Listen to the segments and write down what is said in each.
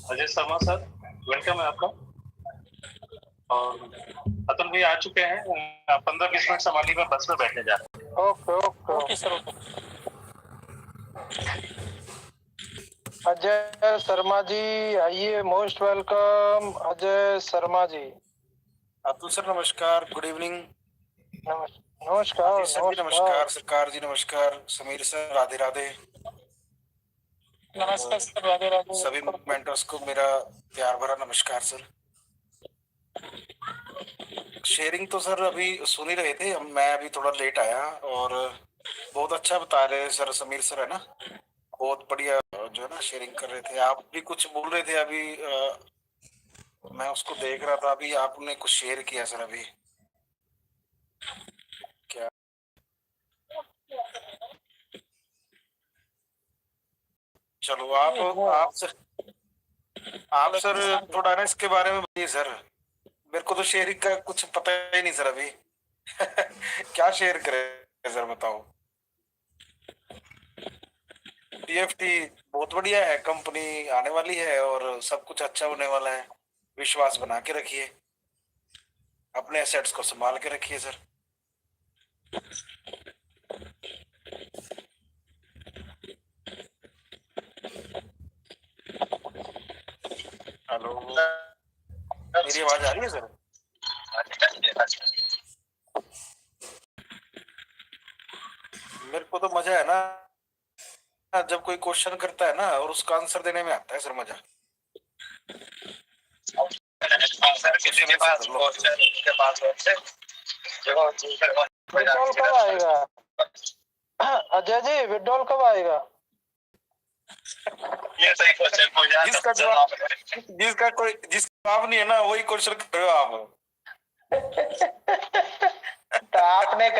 Ajay Sharma sir, welcome है आपका। और अतुल भी आ चुके हैं। 15-20 मिनट संभालिए, मैं बस में बैठने जा रहा हूँ। Okay okay okay sir, okay. Ajay Sharma ji आइए, most welcome Ajay Sharma ji. Atul sir नमस्कार, गुड इवनिंग। नमस्कार सर जी नमस्कार, सरकार जी नमस्कार, समीर सर राधे राधे। नमस्कार सर, राधे राधे। सभी मेंटर्स को मेरा प्यार भरा नमस्कार सर। शेयरिंग तो सर अभी सुन ही रहे थे, मैं अभी थोड़ा लेट आया और बहुत अच्छा बता रहे हैं सर, समीर सर है ना, बहुत बढ़िया जो है ना शेयरिंग कर रहे थे। आप भी कुछ बोल रहे थे अभी, मैं उसको देख रहा था। अभी आपने कुछ शेयर किया सर अभी, क्या? चलो आप सर थोड़ा ना इसके बारे में बताइए सर, मेरे को तो शेयरिंग का कुछ पता ही नहीं सर अभी। क्या शेयर करें सर, बताओ। टीएफटी बहुत बढ़िया है, कंपनी आने वाली है और सब कुछ अच्छा होने वाला है। विश्वास बना के रखिए, अपने एसेट्स को संभाल के रखिए सर। हेलो, मेरी आवाज आ रही है सर? मेरे को तो मजा है ना जब कोई क्वेश्चन करता है ना और उसका आंसर देने में आता है सर मजा। विड्रॉल कब आएगा अजय जी? विड्रॉल कब आएगा? ये सही क्वेश्चन पूछा। जिसका जवाब नहीं है ना वही क्वेश्चन कर रहे हो आप। तो आपने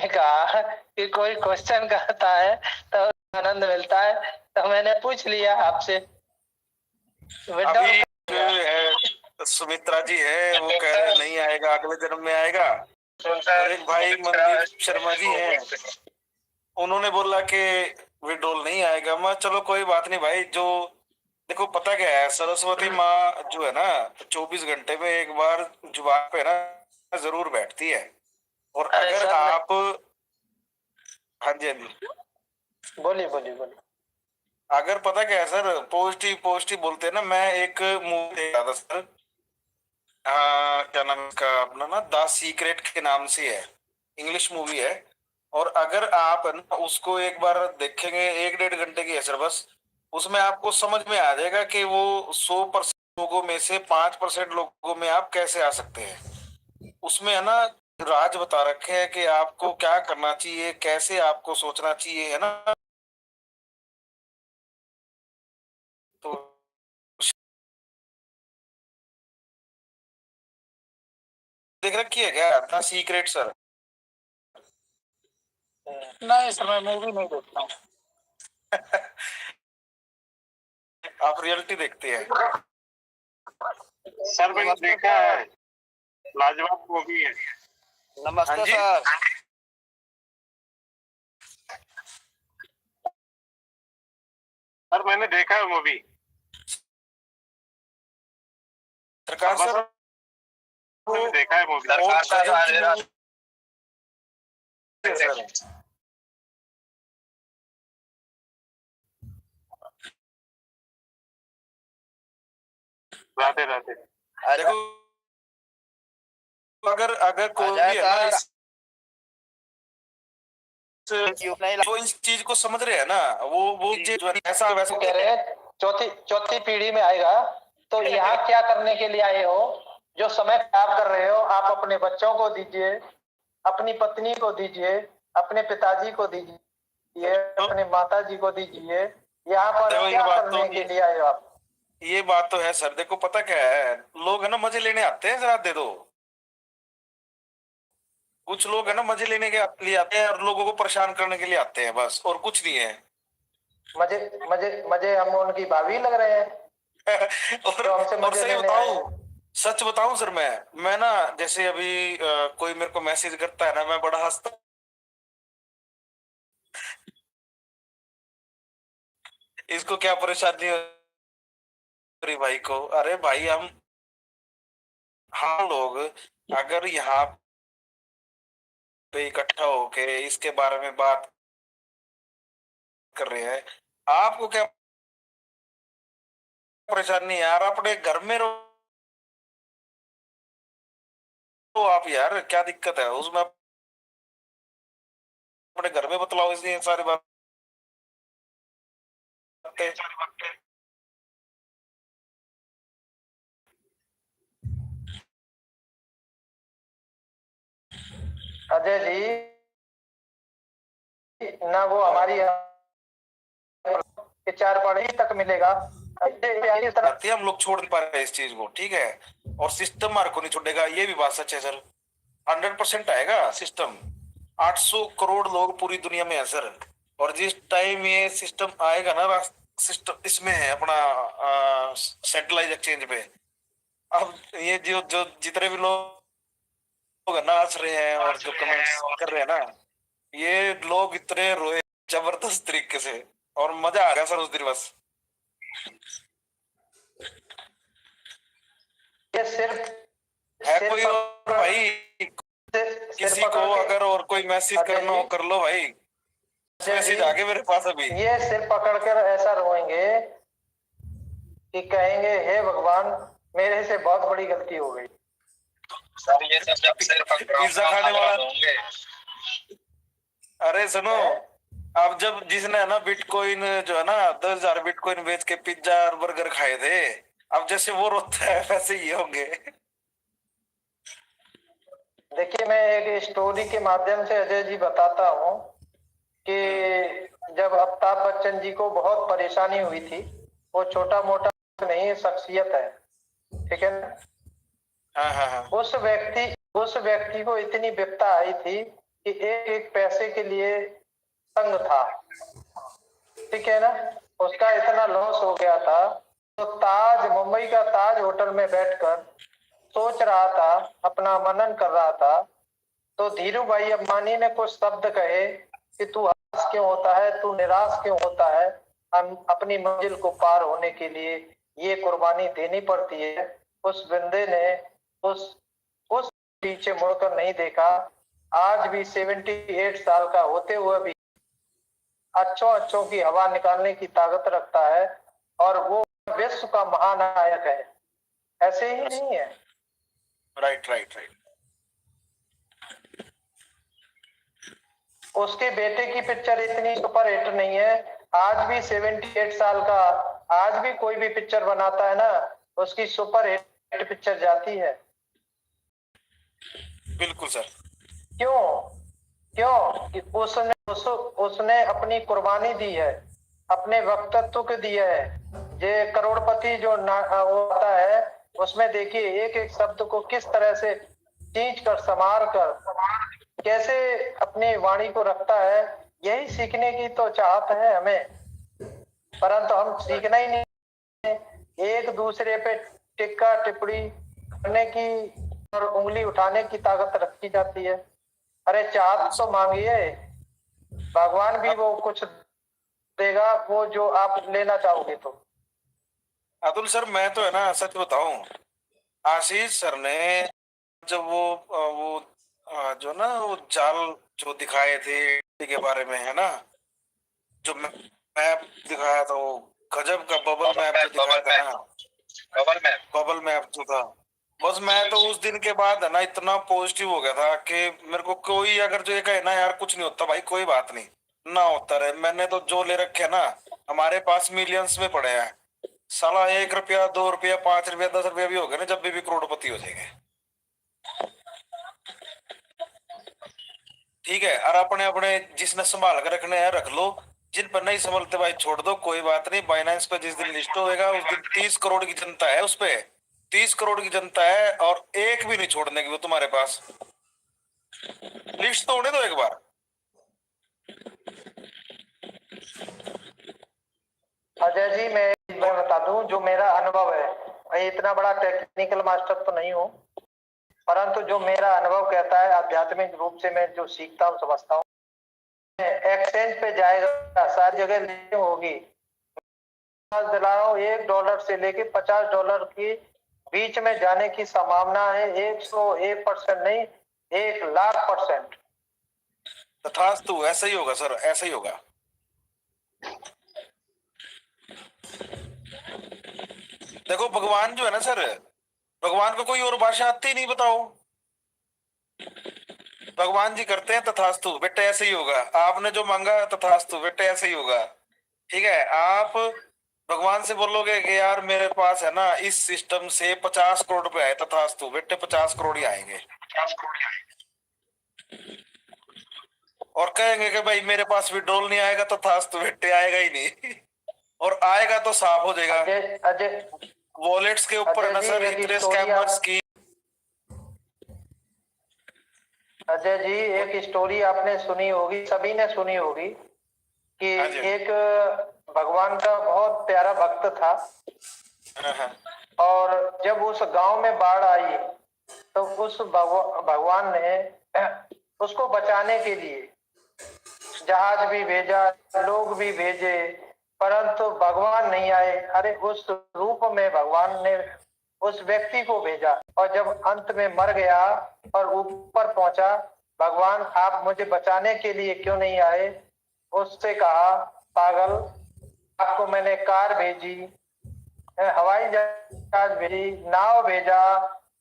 कहा कि कोई क्वेश्चन करता है तो आनंद मिलता है, तो मैंने पूछ लिया आपसे। अभी है सुमित्रा जी है, वो कह रहे नहीं आएगा, अगले जन्म में आएगा। और एक भाई मनदीप शर्मा जी हैं, उन्होंने बोला कि विड्रॉल नहीं आएगा। मैं चलो कोई बात नहीं भाई। जो देखो पता क्या है, सरस्वती माँ जो है ना 24 घंटे में एक बार जुबान पे ना जरूर बैठती है। और अगर आप, हाँ जी हाँ जी, बोलिए बोलिए बोलिए। अगर पता क्या है सर, पॉजिटिव पॉजिटिव बोलते हैं ना। मैं एक मूवी देख रहा था सर, क्या नाम है इसका, अपना ना द सीक्रेट के नाम से है, इंग्लिश मूवी है। और अगर आप है ना उसको एक बार देखेंगे, 1-1.5 घंटे की है सर बस, उसमें आपको समझ में आ जाएगा कि वो 100% लोगों में से 5% लोगों में आप कैसे आ सकते हैं। उसमें है ना राज बता रखे हैं कि आपको क्या करना चाहिए, कैसे आपको सोचना चाहिए, है ना। तो देख रखी है क्या द सीक्रेट सर? नहीं सर, मैं मूवी नहीं देखता हूँ। आप रियलिटी देखते हैं? सर मैंने देखा है, लाजवाब मूवी है। हाँ नमस्ते जी सर। सर मैंने देखा है मूवी। सरकार सर, मैंने देखा है मूवी। सर राधे राधे। देखो, अगर अगर कोई भी है ना जो इस चीज को समझ रहे हैं ना, वो जो है ऐसा वैसा कह रहे हैं चौथी चौथी पीढ़ी में आएगा, तो यहाँ क्या करने के लिए आए हो? जो समय खराब कर रहे हो आप अपने बच्चों को दीजिए, अपनी पत्नी को दीजिए, अपने पिताजी को दीजिए, अपने माता जी को दीजिए। यहाँ पर देखो क्या करने के लिए आए हो आप? ये बात तो है सर। देखो पता क्या है, लोग है ना मजे लेने आते हैं, जरा दे दो। कुछ लोग है ना मजे लेने के लिए आते हैं और लोगों को परेशान करने के लिए आते हैं, बस और कुछ नहीं है। मजे मजे मजे हम उनकी भाभी लग रहे हैं और तो हमसे और मजे सही लेने आए बताऊं, हैं। सच बताऊं सर, मैं ना जैसे अभी कोई मेरे को मैसेज करता है ना, मैं बड़ा हंसता। इसको क्या परेशानी मेरे भाई को, अरे भाई हम लोग अगर यहाँ पे इकट्ठा होके इसके बारे में बात कर रहे हैं, आपको क्या परेशानी है यार? अपने घर में रहो आप यार, क्या दिक्कत है उसमें? अपने घर में बतलाओ इसलिए सारी बातें। अजय जी, ना वो हमारी कि 4 पढ़ी तक मिलेगा इस तरह। आती है, हम लोग छोड़ नहीं पा रहे हैं इस चीज को, ठीक है? और सिस्टम मार्को नहीं छोड़ेगा, ये भी बात सच है सर। 100% आएगा सिस्टम। 800 करोड़ लोग पूरी दुनिया में है सर। और जिस टाइम ये सिस्टम आएगा ना, सिस्टम इसमें है अपना सेटेलाइट एक्सचेंज पे। अब ये जो जो जितने भी लोग नाच रहे हैं और जो कमेंट्स कर रहे हैं ना, ये लोग इतने रोए जबरदस्त तरीके से, और मजा आ गया सर उस दिन बस। ये सिर्फ है सिर्फ कोई और भाई? किसी को अगर और कोई मैसेज करना हो कर लो भाई। मैसेज आ गए मेरे पास अभी। ये सिर पकड़कर ऐसा रोएंगे कि कहेंगे हे भगवान, मेरे से बहुत बड़ी गलती हो गई। सर ये सब जब सिर पिज्जा खाने वाला होंगे। अरे सुनो, अब जब जिसने है ना बिटकॉइन जो है ना 10,000 बिटकॉइन बेच के पिज्जा और बर्गर खाए थे, अब जैसे वो रोता है वैसे ही होंगे। देखिए, मैं एक स्टोरी के माध्यम से अजय जी बताता हूँ कि जब अमिताभ बच्चन जी को बहुत परेशानी हुई थी, वो छोटा मोटा नहीं शख्सियत है, ठीक है ना? हाँ हाँ हाँ। उस व्यक्ति को इतनी विपदा आई थी कि एक एक पैसे के लिए तंग था, ठीक है ना? उसका इतना लॉस हो गया था, तो मुंबई का ताज होटल में बैठकर सोच रहा था, अपना मनन कर रहा था, तो धीरू भाई अंबानी ने कुछ शब्द कहे कि तू हताश क्यों होता है, तू निराश क्यों होता है, हम अपनी मंजिल को पार होने के लिए ये कुर्बानी देनी पड़ती है। उस बंदे ने उस पीछे मुड़कर नहीं देखा। आज भी 78 साल का होते हुए भी अच्छों की हवा निकालने की ताकत रखता है, और वो विश्व का महानायक है। ऐसे ही नहीं है? Right right right. उसके बेटे की पिक्चर इतनी सुपर हिट नहीं है। आज भी 78 साल का, आज भी कोई भी पिक्चर बनाता है ना, उसकी सुपर हिट पिक्चर जाती है। बिल्कुल सर। क्यों? उसने अपनी कुर्बानी दी है, अपने वक्तत्व को दिया है। ये करोड़पति जो वो आता है, उसमें देखिए एक एक शब्द को किस तरह से खींच कर संवार कर कैसे अपनी वाणी को रखता है। यही सीखने की तो चाहत है हमें, परंतु हम सीखना ही नहीं। एक दूसरे पे टिक्का टिप्पणी करने की और उंगली उठाने की ताकत रखी जाती है। अरे चाहत तो मांगिए, भगवान भी वो कुछ देगा, वो जो आप लेना चाहोगे। तो अतुल सर, मैं तो है ना सच बताऊं, आशीष सर ने जब जो ना वो जाल जो दिखाए थे के बारे में है ना, जो मैप दिखाया था, वो गजब का बबल मैप जो दिखाया था ना, बबल मैप जो था, बस मैं तो उस दिन के बाद है ना इतना पॉजिटिव हो गया था कि मेरे को कोई अगर जो ये कहे ना यार कुछ नहीं होता, भाई कोई बात नहीं, ना होता रहे। मैंने तो जो ले रखे है ना, हमारे पास मिलियंस में पड़े हैं साला। 1 रुपया 2 रुपया 5 रुपया 10 रुपया भी हो गए ना, जब भी करोड़पति हो जाएंगे, ठीक है? और अपने अपने जिसने संभाल कर रखने हैं रख लो, जिन पर नहीं संभलते भाई छोड़ दो, कोई बात नहीं। बाइनेंस पे जिस दिन लिस्ट होएगा उस दिन 30 करोड़ की जनता है उस पे, 30 करोड़ की जनता है, और एक भी नहीं छोड़ने की वो तुम्हारे पास। लिस्ट तो होने दो एक बार। अजय जी, मैं बता दूं जो मेरा अनुभव है, मैं इतना बड़ा टेक्निकल मास्टर तो नहीं हूँ, परंतु जो मेरा अनुभव कहता है, आध्यात्मिक रूप से मैं जो सीखता हूँ समझता हूँ, एक्सचेंज पे जाएगा, सारी जगह लिस्टिंग होगी, दिलाओ, $1 से लेके $50 की बीच में जाने की संभावना है। 101% नहीं, 1,00,000%। तथास्तु, ऐसा ही होगा सर, ऐसा ही होगा। देखो भगवान जो है ना सर, भगवान को कोई और भाषा आती ही नहीं, बताओ। भगवान जी करते हैं तथास्तु, बेटे ऐसे ही होगा, आपने जो मांगा तथास्तु बेटे ऐसे ही होगा। ठीक है, आप भगवान से बोलोगे कि यार मेरे पास है ना इस सिस्टम से 50 करोड़ रुपए आए, तथास्तु बेटे 50 करोड़ ही आएंगे। और कहेंगे कि भाई मेरे पास विड्रॉल नहीं आएगा, तथास्तु बेटे आएगा ही नहीं। और आएगा तो साफ हो जाएगा। अजय अजय वॉलेट्स के ऊपर है ना अजय जी, सर एक इतने स्टोरी स्कैमर्स की। अजय जी, एक स्टोरी आपने सुनी होगी, सभी ने सुनी होगी कि हाँ जी। एक भगवान का बहुत प्यारा भक्त था, हाँ, हाँ। और जब उस गांव में बाढ़ आई तो उस भगवान ने उसको बचाने के लिए जहाज भी भेजा, लोग भी भेजे, परंतु भगवान नहीं आए। अरे उस रूप में भगवान ने उस व्यक्ति को भेजा, और जब अंत में मर गया और ऊपर पहुंचा, भगवान आप मुझे बचाने के लिए क्यों नहीं आए? उससे कहा, पागल, आपको मैंने कार भेजी, हवाई जहाज भेजी, नाव भेजा,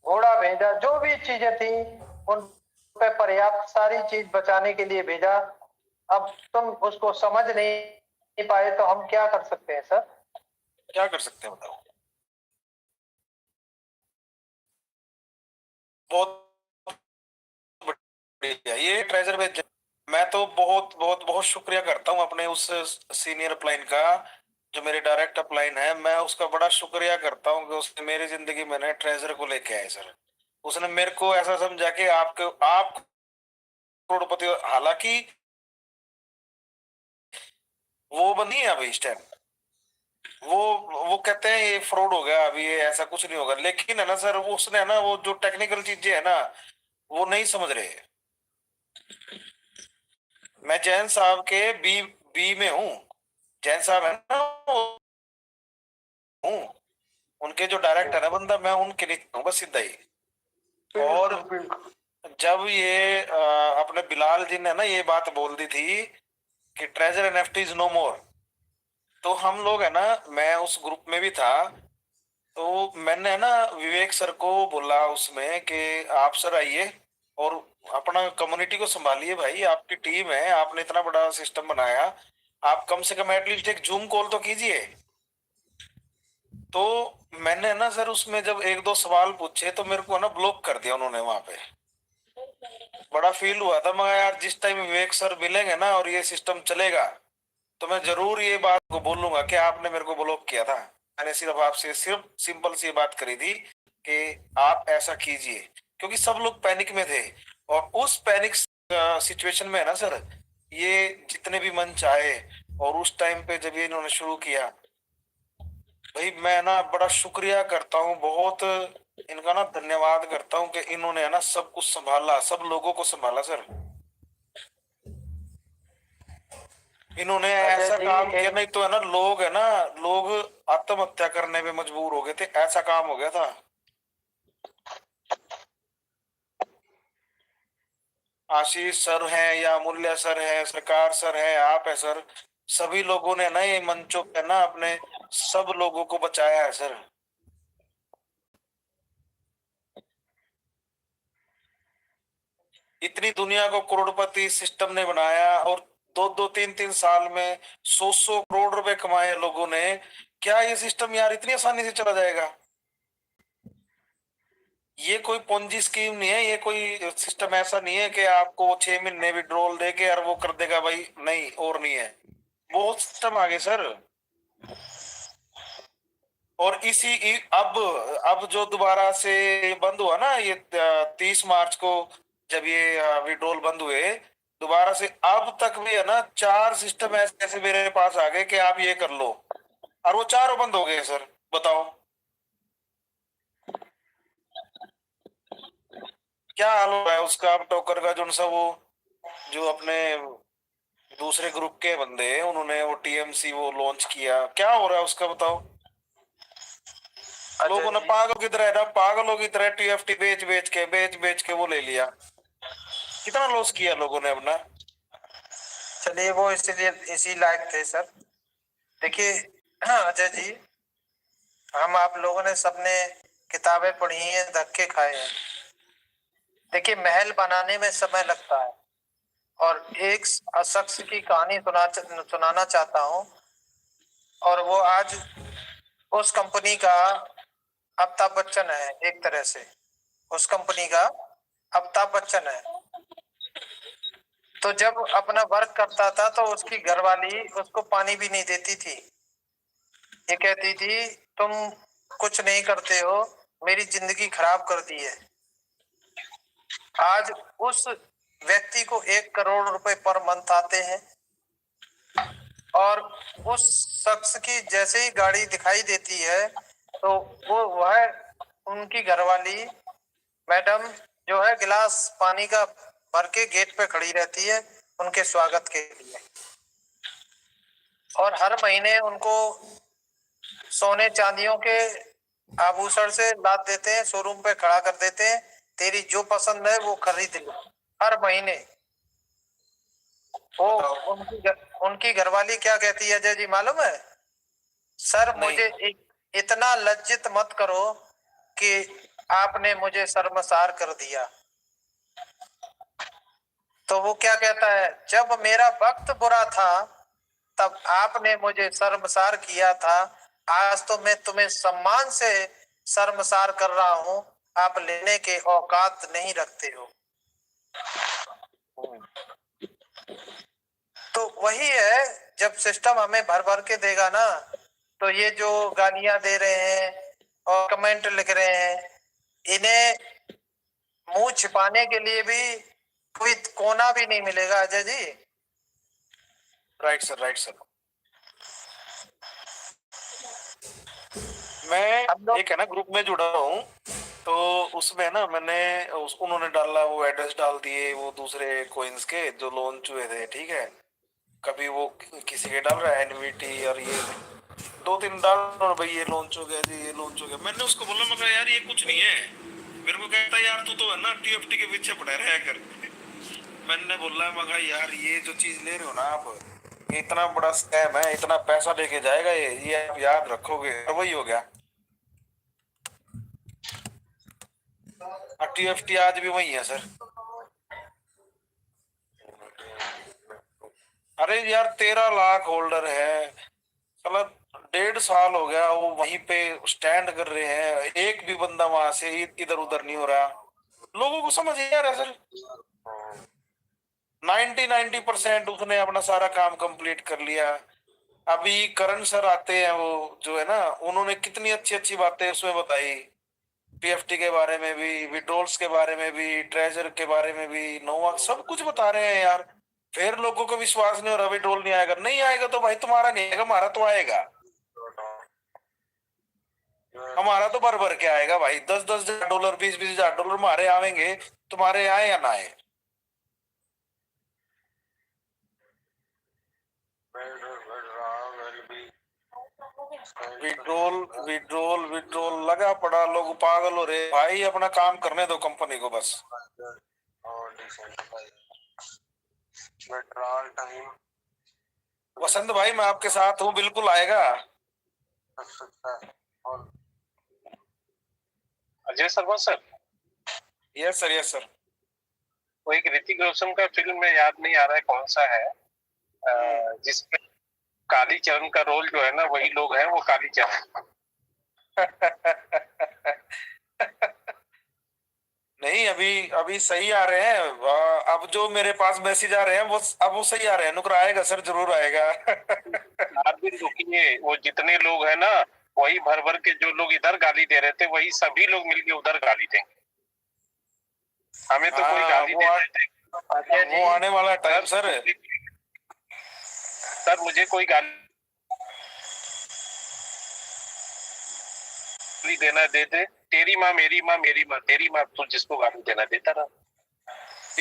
घोड़ा भेजा, जो भी चीजें थी उन पे पर्याप्त सारी चीज बचाने के लिए भेजा। अब तुम उसको समझ नहीं पाए तो हम क्या कर सकते हैं सर? क्या कर सकते हैं बताओ। बहुत बढ़िया ये ट्रेजर भेज। मैं तो बहुत बहुत बहुत शुक्रिया करता हूँ अपने उस सीनियर अपलाइन का, जो मेरे डायरेक्ट अपलाइन है। मैं उसका बड़ा शुक्रिया करता हूँ कि उसने मेरी जिंदगी में ना ट्रेजर को लेके आए सर। उसने मेरे को ऐसा समझा कि आप करोड़पति, हालांकि वो बंदी है अभी इस टाइम, वो वो कहते हैं ये फ्रॉड हो गया, अभी ये ऐसा कुछ नहीं होगा, लेकिन है ना सर वो उसने है ना वो जो टेक्निकल चीजें है ना वो नहीं समझ रहे। मैं जैन साहब के बी बी में हूँ। जैन साहब है ना हूँ, उनके जो डायरेक्टर है बंदा, मैं उनके नीचे हूँ बस सीधा ही। और जब ये अपने बिलाल जी ने ना ये बात बोल दी थी कि ट्रेजर एनएफटी इज नो मोर, तो हम लोग है ना, मैं उस ग्रुप में भी था, तो मैंने ना विवेक सर को बोला उसमें कि आप सर आइए और अपना कम्युनिटी को संभालिए भाई, आपकी टीम है, आपने इतना बड़ा सिस्टम बनाया, आप कम से कम एटलीस्ट एक जूम कॉल तो कीजिए। तो मैंने ना सर उसमें जब एक दो सवाल पूछे तो मेरे को ना ब्लॉक कर दिया उन्होंने वहां पे। बड़ा फील हुआ था, मगर यार जिस टाइम विवेक सर मिलेंगे ना और ये सिस्टम चलेगा तो मैं जरूर ये बात को बोलूंगा कि आपने मेरे को ब्लॉक किया था। मैंने सिर्फ आपसे सिर्फ सिंपल सी बात करी थी कि आप ऐसा कीजिए, क्योंकि सब लोग पैनिक में थे। और उस पैनिक सिचुएशन में है ना सर, ये जितने भी मंच आए और उस टाइम पे जब ये इन्होंने शुरू किया, भाई मैं ना बड़ा शुक्रिया करता हूँ, बहुत इनका ना धन्यवाद करता हूँ कि इन्होंने है ना सब कुछ संभाला, सब लोगों को संभाला सर। इन्होंने अजय ऐसा जी, काम किया, एक नहीं तो है ना लोग आत्महत्या करने पे मजबूर हो गए थे, ऐसा काम हो गया था। आशीष सर हैं या मूल्य सर है, सरकार सर है, आप है सर, सभी लोगों ने ना ये मंचों पे ना अपने सब लोगों को बचाया है सर। इतनी दुनिया को करोड़पति सिस्टम ने बनाया और दो दो तीन तीन साल में 100 100 करोड़ रुपए कमाए लोगों ने। क्या ये सिस्टम यार इतनी आसानी से चला जाएगा? ये कोई पोंजी स्कीम नहीं है, ये कोई सिस्टम ऐसा नहीं है कि आपको 6 महीने विड्रॉल दे के और वो कर देगा भाई, नहीं और नहीं है, बहुत सिस्टम आगे सर। और अब जो दोबारा से ये बंद हुआ ना, ये 30 मार्च को जब ये विड्रॉल बंद हुए दोबारा से, अब तक भी है ना 4 सिस्टम ऐसे ऐसे मेरे पास आ गए कि आप ये कर लो, और वो चारों बंद हो गए सर। बताओ क्या हाल हो रहा है उसका, अब टोकर का जो सा वो जो अपने दूसरे ग्रुप के बंदे, उन्होंने वो टीएमसी वो लॉन्च किया, क्या हो रहा है उसका बताओ। अच्छा लोगों ने जी। पागलों की तरह ना, पागलों की तरह टीएफटी बेच बेच के वो ले लिया। कितना लॉस किया लोगों ने अपना। चलिए वो इसलिए इसी लायक थे सर। देखिए अजय जी, हम आप लोगों ने सबने किताबें पढ़ी हैं, धक्के खाए हैं। देखिए महल बनाने में समय लगता है, और एक शख्स की कहानी सुनाना चाहता हूँ। और वो आज उस कंपनी का अमिताभ बच्चन है, एक तरह से उस कंपनी का अमिताभ बच्चन है। तो जब अपना वर्क करता था तो उसकी घरवाली उसको पानी भी नहीं देती थी। ये कहती थी तुम कुछ नहीं करते हो, मेरी जिंदगी खराब कर दी है। आज उस व्यक्ति को 1 करोड़ रुपए पर मंथ आते हैं, और उस शख्स की जैसे ही गाड़ी दिखाई देती है तो वह उनकी घरवाली मैडम जो है गिलास पानी का भर के गेट पे खड़ी रहती है उनके स्वागत के लिए। और हर महीने उनको सोने चांदियों के आभूषण से लाद देते हैं, शोरूम पे खड़ा कर देते हैं, तेरी जो पसंद है वो खरीद लो। हर महीने वो उनकी घरवाली क्या कहती है अजय जी मालूम है? सर नहीं। मुझे इतना लज्जित मत करो कि आपने मुझे शर्मसार कर दिया। तो वो क्या कहता है, जब मेरा वक्त बुरा था तब आपने मुझे शर्मसार किया था, आज तो मैं तुम्हें सम्मान से शर्मसार कर रहा हूं, आप लेने के औकात नहीं रखते हो। तो वही है, जब सिस्टम हमें भर भर के देगा ना, तो ये जो गालियां दे रहे हैं और कमेंट लिख रहे हैं, इन्हें मुंह छिपाने के लिए भी कोई कोना भी नहीं मिलेगा Ajay ji. Right sir, right sir. मैं हम लोग एक है ना ग्रुप में जुड़ा हूँ, तो उसमें ना मैंने उन्होंने डाला, वो एड्रेस डाल दिए वो दूसरे कोइंस के जो लॉन्च हुए थे, ठीक है। कभी वो किसी के डाल रहा है एनवीटी, और ये 2-3 डाल, और भाई ये लॉन्च हो गया जी, ये लॉन्च हो गया। मैंने उसको बोला, मैं कहा यार ये कुछ नहीं है। मेरे को कहता है यार तू तो है ना टीएफटी के पीछे पड़ा रहा कर। मैंने बोला, मैं कहा यार ये जो चीज ले रहे हो ना आप, ये इतना बड़ा स्कैम है, इतना पैसा लेके जाएगा ये आप याद रखोगे। और वही हो गया। टीएफटी आज भी वही है सर। अरे यार 13 लाख होल्डर है, साला 1.5 साल हो गया वो वहीं पे स्टैंड कर रहे हैं, एक भी बंदा वहां से इधर उधर नहीं हो रहा। लोगों को समझ नहीं आ रहा सर। 90% उसने अपना सारा काम कंप्लीट कर लिया। अभी करण सर आते हैं, वो जो है ना, उन्होंने कितनी अच्छी अच्छी बातें उसमें बताई, पीएफटी के बारे में भी, विड्रॉल्स के बारे में भी, ट्रेजर के बारे में भी, नोवा, सब कुछ बता रहे हैं यार। फिर लोगों को विश्वास नहीं हो रहा विड्रॉल नहीं आएगा। नहीं आएगा तो भाई तुम्हारा नहीं आएगा, हमारा तो आएगा। हमारा तो भर भर के आएगा भाई, 10-10 हजार डॉलर, 20-20 हजार डॉलर हमारे आएंगे, तुम्हारे आए या ना आए। विड्रॉल विड्रॉल विड्रॉल लगा पड़ा, लोग पागल हो रहे भाई। अपना काम करने दो कंपनी को बस। वसंत भाई मैं आपके साथ हूँ, बिल्कुल आएगा। Ajay Sharma sir, yes sir, yes sir. वो एक ऋतिक रोशन का फिल्म में याद नहीं आ रहा है कौन सा है, जिसमें कालीचरण का रोल जो है ना, वही लोग हैं वो कालीचरण। नहीं, अभी अभी सही आ रहे हैं। अब जो मेरे पास मैसेज आ रहे हैं वो अब वो सही आ रहे हैं। नुकरा आएगा सर, जरूर आएगा। आप भी रुकिए, वो जितने लोग हैं ना, वही भर भर के जो लोग इधर गाली दे रहे थे, वही सभी लोग मिलके उधर गाली देंगे। हमें तो कोई गाली दे रहे थे, वो आने वाला टाइम सर। सर मुझे कोई गाली देना दे दे, तेरी माँ मेरी माँ मेरी माँ तेरी माँ, तू जिसको गाली देना देता रहा।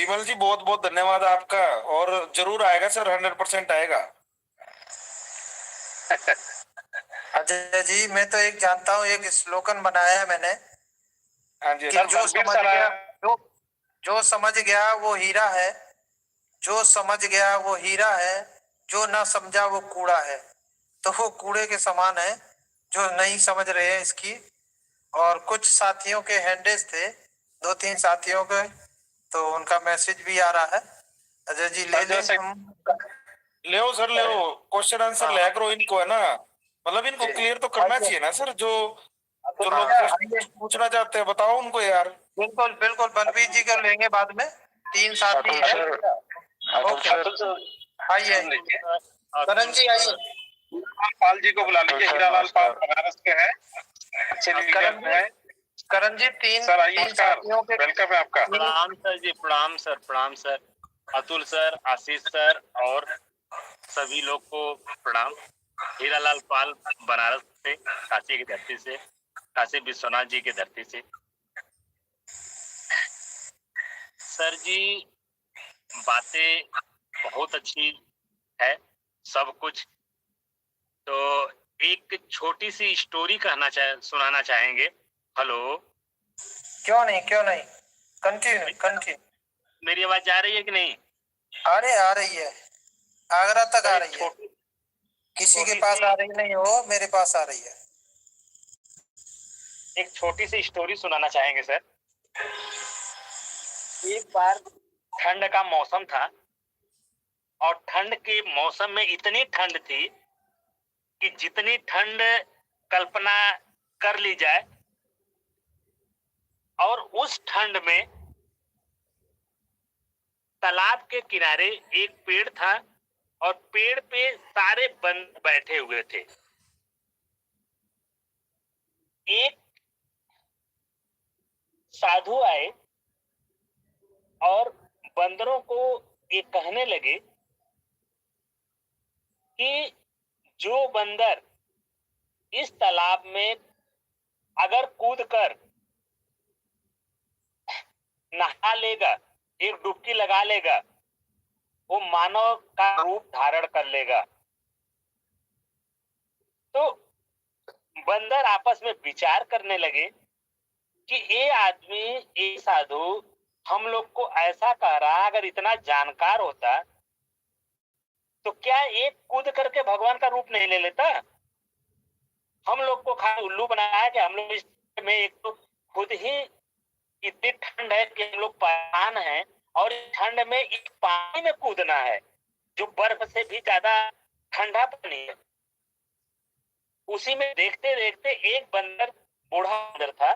विमल जी बहुत बहुत धन्यवाद आपका, और जरूर आएगा सर, 100% आएगा। अजय जी, मैं तो एक जानता हूँ, एक स्लोगन बनाया है मैंने हाँ जी कि सर, जो समझ गया जो समझ गया वो हीरा है, जो समझ गया वो हीरा है, जो ना समझा वो कूड़ा है। तो वो कूड़े के समान है जो नहीं समझ रहे हैं इसकी। और कुछ साथियों के हैंडल्स थे, 2-3 साथियों के, तो उनका मैसेज भी आ रहा है। अजय जी ले लें हम? ले सर, ले क्वेश्चन आंसर ले करो इनको, है ना, मतलब इनको क्लियर तो करना चाहिए ना सर। जो लोग पूछना चाहते हैं बताओ उनको यार। बिल्कुल बिल्कुल, बलबीर जी को लेंगे बाद में, 3 साथी हैं। आइए करण जी, आइए। पाल जी को बुला लीजिए, हीरालाल पाल बनारस के हैं, अच्छे लीडर हैं। करण जी, 3 सर आइए, साथियों के वेलकम है आपका। प्रणाम सर जी, प्रणाम सर, प्रणाम सर, अतुल सर, आशीष सर और सभी लोग को प्रणाम। हीरालाल पाल बनारस से, काशी की धरती से, काशी विश्वनाथ जी की धरती से। सर जी बातें बहुत अच्छी है, सब कुछ। तो एक छोटी सी स्टोरी सुनाना चाहेंगे। हेलो, क्यों नहीं, कंटिन्यू। मेरी आवाज आ रही है कि नहीं? अरे आ रही है, आगरा तक आ रही है। किसी के पास आ रही नहीं हो, मेरे पास आ रही है। एक छोटी सी स्टोरी सुनाना चाहेंगे सर। एक बार ठंड का मौसम था, और ठंड के मौसम में इतनी ठंड थी कि जितनी ठंड कल्पना कर ली जाए। और उस ठंड में तालाब के किनारे एक पेड़ था, और पेड़ पे सारे बंदर बैठे हुए थे। एक साधु आए और बंदरों को ये कहने लगे कि जो बंदर इस तालाब में अगर कूदकर नहा लेगा, एक डुबकी लगा लेगा, वो मानव का रूप धारण कर लेगा। तो बंदर आपस में विचार करने लगे कि ये आदमी, ये साधु हम लोग को ऐसा कह रहा, अगर इतना जानकार होता तो क्या एक कूद करके भगवान का रूप नहीं ले लेता? हम लोग को खाली उल्लू बनाया कि हम लोग इसमें एक तो खुद ही इतनी ठंड है कि हम लोग परेशान हैं, और ठंड में इस पानी में कूदना है जो बर्फ से भी ज्यादा ठंडा पानी है। उसी में देखते देखते एक बंदर, बूढ़ा बंदर था,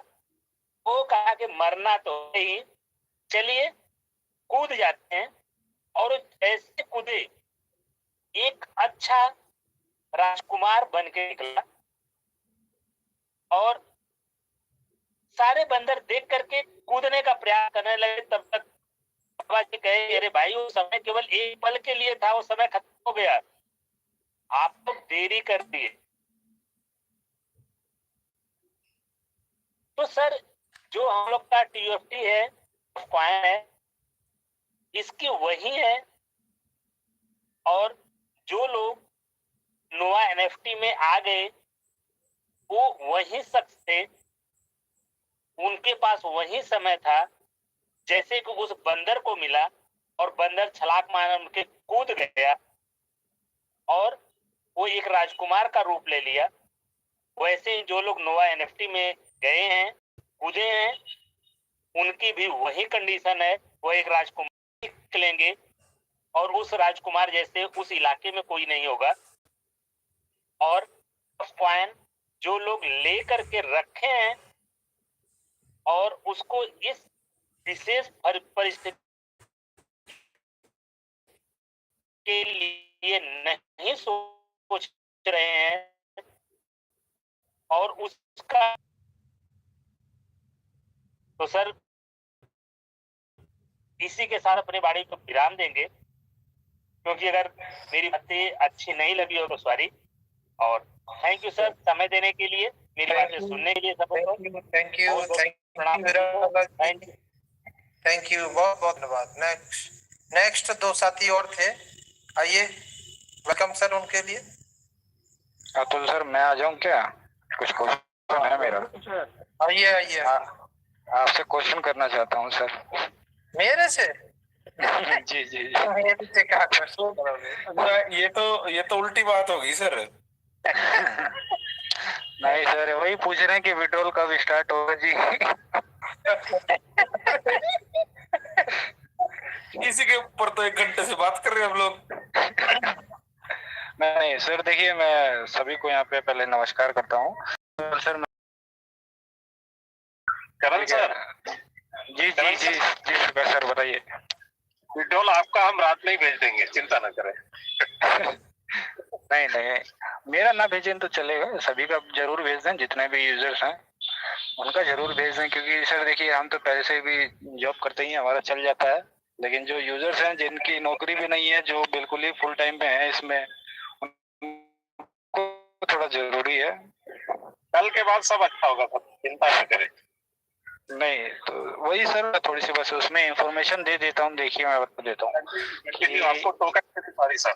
वो कहा कि मरना तो ही, चलिए कूद जाते हैं। और ऐसे कूदे, एक अच्छा राजकुमार बन के निकला। और सारे बंदर देख करके कूदने का प्रयास करने लगे। तब तक बाबा जी कहे, अरे भाई वो समय केवल एक पल के लिए था, वो समय खत्म हो गया, आप तो देरी कर दिए। तो सर जो हम लोग का TFT है, कॉइन है, इसकी वही है। और जो लोग नोवा NFT में आ गए, वो वही शख्स थे, उनके पास वही समय था जैसे कि उस बंदर को मिला, और बंदर छलाक मार उनके कूद गया और वो एक राजकुमार का रूप ले लिया। वैसे ही जो लोग नोवा NFT में गए हैं, कूदे हैं, उनकी भी वही कंडीशन है, वो एक राजकुमार निकलेंगे, और उस राजकुमार जैसे उस इलाके में कोई नहीं होगा। और कॉइन जो लोग ले करके रखे हैं और उसको इस विशेष परिस्थिति के लिए नहीं सोच रहे हैं, और उसका तो सर इसी के साथ अपनी वाणी को विराम देंगे, क्योंकि अगर मेरी बातें अच्छी नहीं लगी हो तो सॉरी। और थैंक यू सर, समय देने के लिए, मेरी बातें सुनने के लिए सबको। Thank you. प्रणाम। थैंक यू, बहुत बहुत धन्यवाद। नेक्स्ट दो साथी और थे, आइए, वेलकम सर उनके लिए। अतुल सर, मैं आ जाऊं क्या? कुछ क्वेश्चन है मेरा। आइए आइए। आपसे क्वेश्चन करना चाहता हूं सर। मेरे से? जी जी जी। मेरे से क्या क्वेश्चन करोगे? ये तो उल्टी बात होगी सर। नहीं सर, वही पूछ रहे हैं कि विड्रॉल कब स्टार्ट होगा जी। इसी के ऊपर तो 1 घंटे से बात कर रहे हैं हम लोग। नहीं सर, देखिए मैं सभी को यहाँ पे पहले नमस्कार करता हूँ। सर करण सर। जी जी जी जी सर, बताइए। विड्रॉल आपका हम रात में ही भेज देंगे, चिंता न करें। नहीं नहीं, मेरा ना भेजें तो चलेगा, सभी का जरूर भेज दें, जितने भी यूजर्स हैं उनका जरूर भेज दें, क्योंकि सर देखिए हम तो पहले से भी जॉब करते ही हमारा चल जाता है, लेकिन जो यूजर्स हैं जिनकी नौकरी भी नहीं है, जो बिल्कुल ही फुल टाइम पे हैं इसमें, उनको थोड़ा जरूरी है। कल के बाद सब अच्छा होगा सर, चिंता न करें। नहीं तो वही सर, थोड़ी सी बस उसमें इंफॉर्मेशन दे देता हूँ। देखिए मैं बता देता हूँ आपको टोकन सॉरी सर।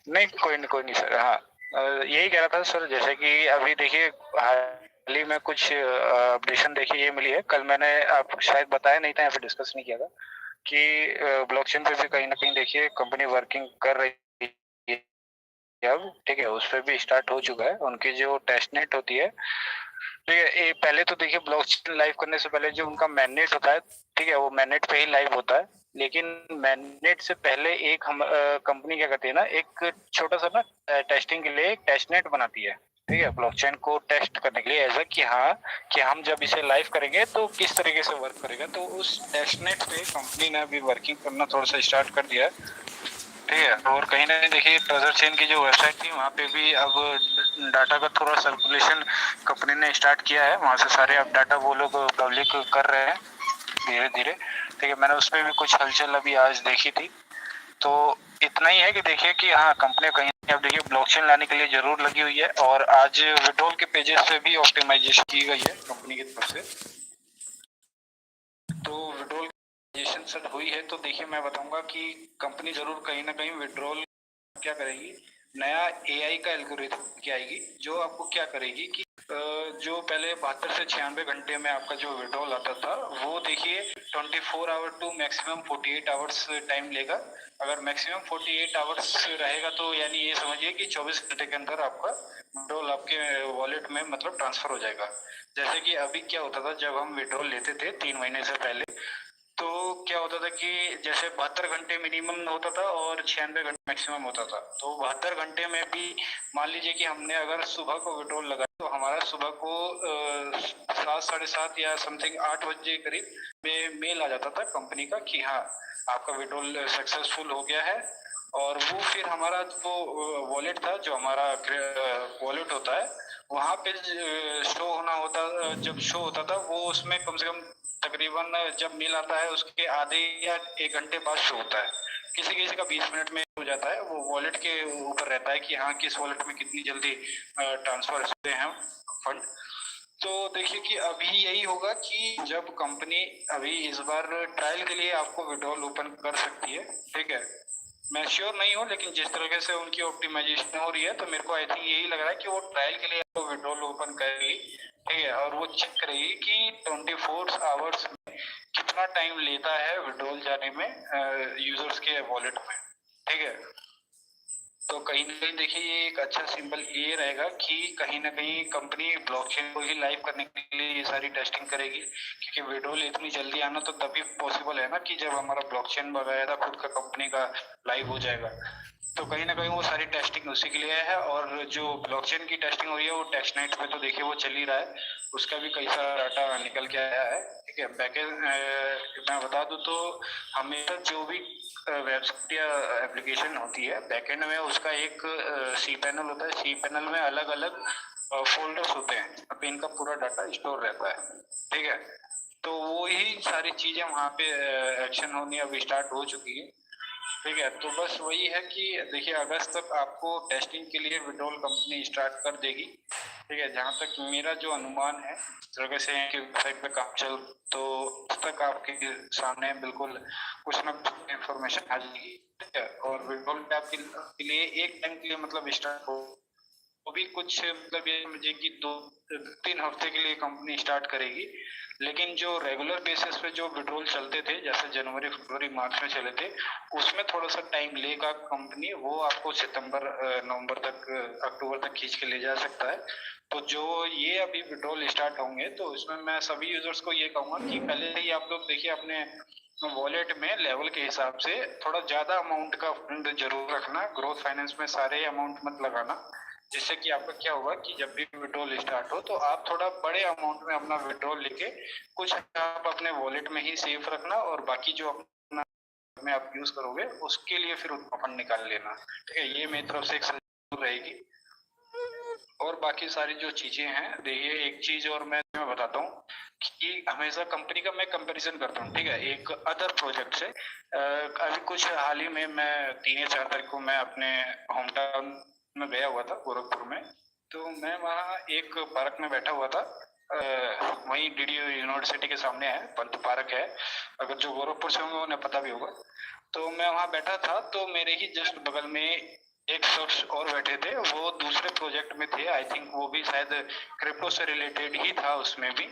नहीं कोई नहीं सर। हाँ, यही कह रहा था सर, जैसे कि अभी देखिए हाल ही में कुछ अपडेशन देखिए ये मिली है। कल मैंने आप शायद बताया नहीं था, या फिर डिस्कस नहीं किया था कि ब्लॉकचेन पे भी कहीं ना कहीं देखिए कंपनी वर्किंग कर रही है अब, ठीक है, उस पर भी स्टार्ट हो चुका है। उनकी जो टेस्टनेट होती है, ठीक है, ये पहले तो देखिए ब्लॉकचेन लाइव करने से पहले जो उनका मैननेट होता है, ठीक है, वो मैननेट पे ही लाइव होता है। लेकिन मैननेट से पहले एक हम कंपनी क्या करती है ना, एक छोटा सा ना टेस्टिंग के लिए एक टेस्टनेट बनाती है, ठीक है, ब्लॉकचेन को टेस्ट करने के लिए, ऐसा कि हाँ कि हम जब इसे लाइव करेंगे तो किस तरीके से वर्क करेगा। तो उस टेस्टनेट पे कंपनी ने अभी वर्किंग करना थोड़ा सा स्टार्ट कर दिया है, ठीक है। और कहीं ना कहीं देखिए ट्रेजर चेन की जो वेबसाइट थी वहाँ पे भी अब डाटा का थोड़ा सर्कुलेशन कंपनी ने स्टार्ट किया है, वहाँ से सारे अब डाटा वो लोग पब्लिक कर रहे हैं धीरे धीरे, ठीक है। मैंने उस पर भी कुछ हलचल अभी आज देखी थी। तो इतना ही है कि देखिए कि हाँ कंपनी कहीं अब देखिए ब्लॉकचेन लाने के लिए जरूर लगी हुई है, और आज विड्रॉल के पेजेस पे भी ऑप्टिमाइजेशन की गई है कंपनी की तरफ से। तो विड्रॉल सर हुई है, तो देखिए मैं बताऊंगा कि कंपनी जरूर कहीं ना कहीं विड्रॉल क्या करेगी, नया एआई का एल्गोरिथम क्या आएगी, जो आपको क्या करेगी कि जो पहले 72 से 96 घंटे में आपका जो विड्रॉल आता था, वो देखिए 24 hour to maximum 48 hours time लेगा। अगर मैक्सिमम 48 आवर्स रहेगा तो यानी ये समझिए कि 24 घंटे के अंदर आपका विड्रॉल आपके वॉलेट में मतलब ट्रांसफर हो जाएगा। जैसे कि अभी क्या होता था, जब हम विड्रॉल लेते थे 3 महीने से पहले, तो क्या होता था कि जैसे 72 घंटे मिनिमम होता था और 96 घंटे मैक्सिमम होता था। तो 72 घंटे में भी मान लीजिए कि हमने अगर सुबह को विड्रॉल लगाया तो हमारा सुबह को 7, 7:30 या समथिंग 8 बजे करीब में मेल आ जाता था कंपनी का कि हाँ आपका विड्रॉल सक्सेसफुल हो गया है। और वो फिर हमारा जो वॉलेट था, जो हमारा वॉलेट होता है, वहाँ पे शो होना होता, जब शो होता था वो उसमें कम से कम तकरीबन जब मेल आता है उसके आधे या 1 घंटे बाद शो होता है। किसी किसी का 20 मिनट में हो जाता है, वो वॉलेट के ऊपर रहता है कि हाँ किस वॉलेट में कितनी जल्दी ट्रांसफर होते हैं फंड। तो देखिए कि अभी यही होगा कि जब कंपनी अभी इस बार ट्रायल के लिए आपको विड्रॉल ओपन कर सकती है, ठीक है। मैं श्योर नहीं हूँ, लेकिन जिस तरीके से उनकी ऑप्टिमाइजेशन हो रही है तो मेरे को आई थिंक यही लग रहा है कि वो ट्रायल के लिए आपको विड्रॉल ओपन करेगी, ठीक है, और वो चेक करेगी कि 24 आवर्स में कितना टाइम लेता है विड्रॉल जाने में यूजर्स के वॉलेट में, ठीक है। तो कहीं ना कहीं देखिए ये एक अच्छा सिंबल ये रहेगा कि कहीं ना कहीं कंपनी ब्लॉकचेन को ही लाइव करने के लिए ये सारी टेस्टिंग करेगी, क्योंकि विड्रॉल इतनी जल्दी आना तो तभी पॉसिबल है ना कि जब हमारा ब्लॉकचेन वगैरह खुद का कंपनी का लाइव हो जाएगा। तो कहीं ना कहीं वो सारी टेस्टिंग उसी के लिए है। और जो ब्लॉकचेन की टेस्टिंग हो रही है वो टेस्टनेट पे तो देखिए वो चल ही रहा है, उसका भी कई सारा डाटा निकल के आया है, ठीक है। बैकएंड मैं बता दूं तो हमेशा जो भी वेबसाइट या एप्लीकेशन होती है, बैकएंड में उसका एक सी पैनल होता है। सी पैनल में अलग अलग फोल्डर्स होते हैं, अब इनका पूरा डाटा स्टोर रहता है, ठीक है। तो वो ही सारी चीजें वहाँ पे एक्शन होनी अभी स्टार्ट हो चुकी है, ठीक है। तो बस वही है कि देखिए अगस्त तक आपको टेस्टिंग के लिए विड्रॉल कंपनी स्टार्ट कर देगी, ठीक है, जहाँ तक मेरा जो अनुमान है, जगह से है कि वेबसाइट पे काम चल, तो उस तक आपके सामने बिल्कुल कुछ ना कुछ इंफॉर्मेशन आ जाएगी। ठीक है, और विड्रॉल पे आपके लिए एक टाइम के लिए मतलब स्टार्ट हो, वो भी कुछ मतलब ये समझिए कि 2-3 हफ्ते के लिए कंपनी स्टार्ट करेगी, लेकिन जो रेगुलर बेसिस पे जो विड्रॉल चलते थे, जैसे जनवरी फरवरी मार्च में चले थे, उसमें थोड़ा सा टाइम लेगा कंपनी, वो आपको सितंबर नवंबर तक अक्टूबर तक खींच के ले जा सकता है। तो जो ये अभी विड्रॉल स्टार्ट होंगे, तो इसमें मैं सभी यूजर्स को ये कहूंगा कि पहले ही आप लोग देखिए अपने वॉलेट में लेवल के हिसाब से थोड़ा ज्यादा अमाउंट का फंड जरूर रखना। ग्रोथ फाइनेंस में सारे अमाउंट मत लगाना, जिससे कि आपका क्या होगा कि जब भी विड्रॉल स्टार्ट हो तो आप थोड़ा बड़े अमाउंट में अपना विड्रॉल लेके कुछ आप अपने वॉलेट में ही सेफ रखना, और बाकी जो अपना में आप यूज करोगे उसके लिए फिर उतना फंड निकाल लेना। ठीक है, ये मेरी तरफ से एक सजेशन रहेगी। और बाकी सारी जो चीजें हैं, देखिए एक चीज और मैं बताता हूँ कि हमेशा कंपनी का मैं कंपैरिजन करता हूँ, ठीक है, एक अदर प्रोजेक्ट से। अभी कुछ हाल ही में मैं 3 या 4 तारीख को मैं अपने होम टाउन में गया हुआ था, गोरखपुर में। तो मैं वहाँ एक पार्क में बैठा हुआ था, वहीं डीडीयू यूनिवर्सिटी के सामने है, पंत पार्क है, अगर जो गोरखपुर से होंगे उन्हें पता भी होगा। तो मैं वहाँ बैठा था, तो मेरे ही जस्ट बगल में एक शख्स और बैठे थे, वो दूसरे प्रोजेक्ट में थे, आई थिंक वो भी शायद क्रिप्टो से रिलेटेड ही था उसमें भी।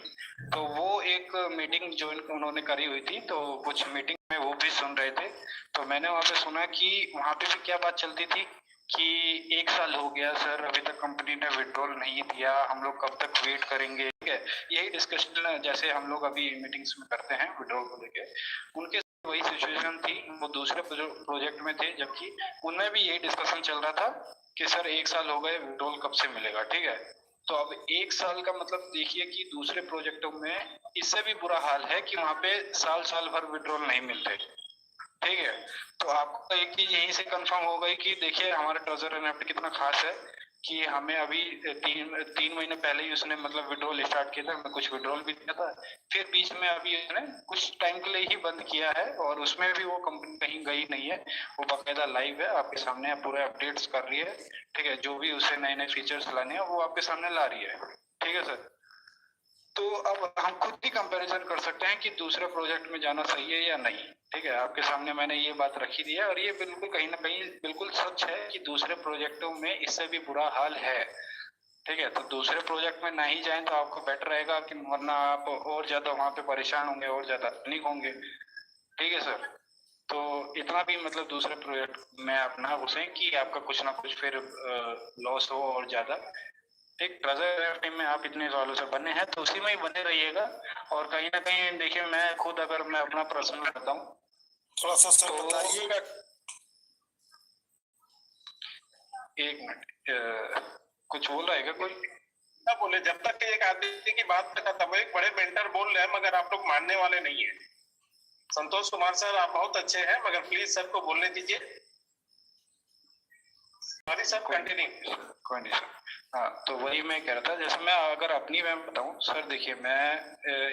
तो वो एक मीटिंग ज्वाइन उन्होंने करी हुई थी, तो कुछ मीटिंग में वो भी सुन रहे थे। तो मैंने वहाँ पे सुना कि वहाँ पे भी क्या बात चलती थी कि 1 साल हो गया सर, अभी तक कंपनी ने विड्रॉल नहीं दिया, हम लोग कब तक वेट करेंगे। ठीक है, यही डिस्कशन जैसे हम लोग अभी मीटिंग्स में करते हैं विड्रॉल को लेके, उनके वही सिचुएशन थी। वो दूसरे प्रोजेक्ट में थे, जबकि उनमें भी यही डिस्कशन चल रहा था कि सर 1 साल हो गए, विड्रॉल कब से मिलेगा। ठीक है, तो अब 1 साल का मतलब देखिए कि दूसरे प्रोजेक्टों में इससे भी बुरा हाल है कि वहाँ पे साल भर विड्रॉल नहीं मिलते। ठीक है, तो आपको एक चीज यहीं से कंफर्म हो गई कि देखिए हमारा ट्रेजर एनएफटी कितना खास है कि हमें अभी 3 महीने पहले ही उसने मतलब विड्रॉल स्टार्ट किया था, हमें कुछ विड्रॉल भी दिया था, फिर बीच में अभी उसने कुछ टाइम के लिए ही बंद किया है, और उसमें भी वो कंपनी कहीं गई नहीं है, वो बाकायदा लाइव है, आपके सामने पूरे अपडेट्स कर रही है। ठीक है, जो भी उसे नए नए फीचर्स लाने हैं वो आपके सामने ला रही है। ठीक है सर, तो अब हम खुद ही कंपैरिजन कर सकते हैं कि दूसरे प्रोजेक्ट में जाना सही है या नहीं। ठीक है, आपके सामने मैंने ये बात रखी दी है, और ये बिल्कुल कहीं ना कहीं बिल्कुल सच है कि दूसरे प्रोजेक्टों में इससे भी बुरा हाल है। ठीक है, तो दूसरे प्रोजेक्ट में नहीं जाएं तो आपको बेटर रहेगा, कि वरना आप और ज्यादा वहां पे परेशान होंगे, और ज्यादा पैनिक होंगे। ठीक है सर, तो इतना भी मतलब दूसरे प्रोजेक्ट में अपना घुसें कि आपका कुछ ना कुछ फिर लॉस हो और ज्यादा। एक ट्रेजर टीम में आप इतने सालों से बने हैं, तो उसी में ही बने रहिएगा। और कहीं ना कहीं देखिए, मैं खुद अगर मैं अपना पर्सनल बताऊं, थोड़ा सा सर तो बताइएगा। 1 मिनट, कुछ बोल रहा है क्या कोई? ना बोले, जब तक एक आदमी की बात पे खत्म हो। एक बड़े मेंटर बोल रहे हैं, मगर आप लोग मानने वाले नहीं है। संतोष कुमार सर, आप बहुत अच्छे हैं, मगर प्लीज सर को बोलने दीजिए। Sorry sir, continue. कोई नहीं सर। हाँ, तो वही मैं कह रहा था, जैसे मैं अगर अपनी मैं बताऊं सर, देखिए मैं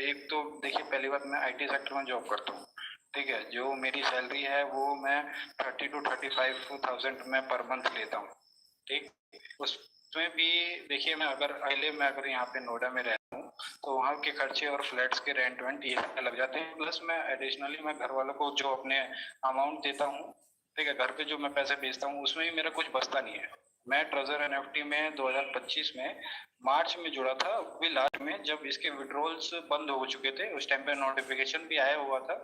एक तो देखिए पहली बात, मैं आईटी सेक्टर में जॉब करता हूँ। ठीक है, जो मेरी सैलरी है वो मैं 30 to 35,000 में पर मंथ लेता हूँ। ठीक, उसमें भी देखिए मैं अगर यहाँ पे नोएडा में रहता हूँ, तो वहाँ के खर्चे और फ्लैट्स के रेंट वेंट ये लग जाते हैं, प्लस मैं एडिशनली मैं घर वालों को जो अपने अमाउंट देता हूँ, ठीक है, घर पे जो मैं पैसे भेजता हूँ, उसमें भी मेरा कुछ बचता नहीं है। मैं ट्रेजर एनएफटी में 2025 में मार्च में जुड़ा था, अभी लास्ट में जब इसके विड्रॉल्स बंद हो चुके थे, उस टाइम पे नोटिफिकेशन भी आया हुआ था।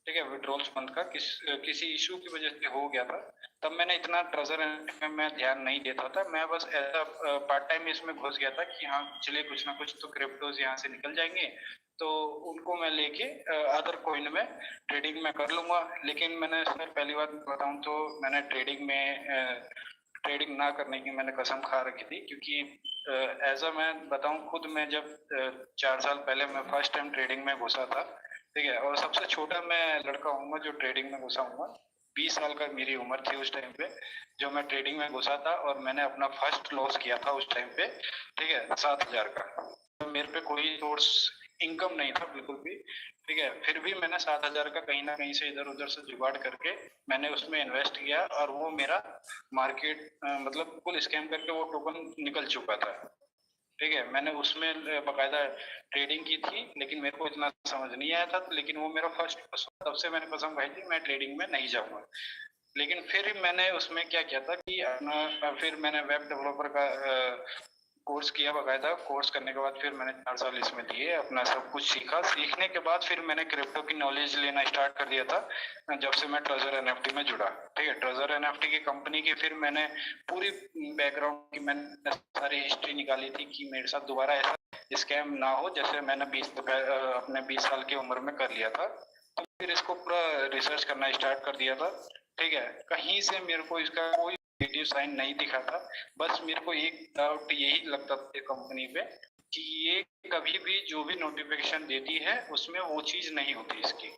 ठीक है, विड्रॉल्स बंद का किसी इशू की वजह से हो गया था, तब मैंने इतना ट्रेजर में मैं ध्यान नहीं देता था, मैं बस ऐसा पार्ट टाइम इसमें घुस गया था कि हाँ चलिए कुछ ना कुछ तो क्रिप्टोज यहाँ से निकल जाएंगे, तो उनको मैं लेके अदर कॉइन में ट्रेडिंग में कर लूंगा। लेकिन मैंने सर पहली बात बताऊं तो मैंने ट्रेडिंग ना करने की मैंने कसम खा रखी थी, क्योंकि एज अ मैं बताऊं खुद, मैं जब 4 साल पहले मैं फर्स्ट टाइम ट्रेडिंग में घुसा था, ठीक है, और सबसे छोटा मैं लड़का हूँ जो ट्रेडिंग में घुसा हूँ। 20 साल का मेरी उम्र थी उस टाइम पे जो मैं ट्रेडिंग में घुसा था, और मैंने अपना फर्स्ट लॉस किया था उस टाइम पे। ठीक है, 7,000 का। तो मेरे पे कोई सोर्स इनकम नहीं था बिल्कुल भी। ठीक है, फिर भी मैंने 7,000 का कहीं ना कहीं से इधर उधर से जुगाड़ करके मैंने उसमें इन्वेस्ट किया, और वो मेरा मार्केट मतलब फुल स्कैम करके वो टोकन निकल चुका था। ठीक है, मैंने उसमें बकायदा ट्रेडिंग की थी, लेकिन मेरे को इतना समझ नहीं आया था, लेकिन वो मेरा फर्स्ट, तब से मैंने कसम खाई थी मैं ट्रेडिंग में नहीं जाऊंगा। लेकिन फिर मैंने उसमें क्या किया था कि फिर मैंने वेब डेवलपर का कोर्स किया बकायदा। कोर्स करने के बाद फिर मैंने 4 साल इसमें दिए, अपना सब कुछ सीखा। सीखने के बाद फिर मैंने क्रिप्टो की नॉलेज लेना स्टार्ट कर दिया था जब से मैं ट्रेजर एनएफटी में जुड़ा। ठीक है, ट्रेजर एनएफटी की कंपनी की फिर मैंने पूरी बैकग्राउंड की मैंने सारी हिस्ट्री निकाली थी कि मेरे साथ दोबारा ऐसा स्कैम ना हो जैसे मैंने अपने 20 साल की उम्र में कर लिया था। तो फिर इसको पूरा रिसर्च करना स्टार्ट कर दिया था। ठीक है, कहीं से मेरे को इसका कोई नेगेटिव साइन नहीं दिखा था। बस मेरे को एक डाउट यही लगता था कंपनी पे कि ये कभी भी जो भी नोटिफिकेशन देती है उसमें वो चीज नहीं होती इसकी।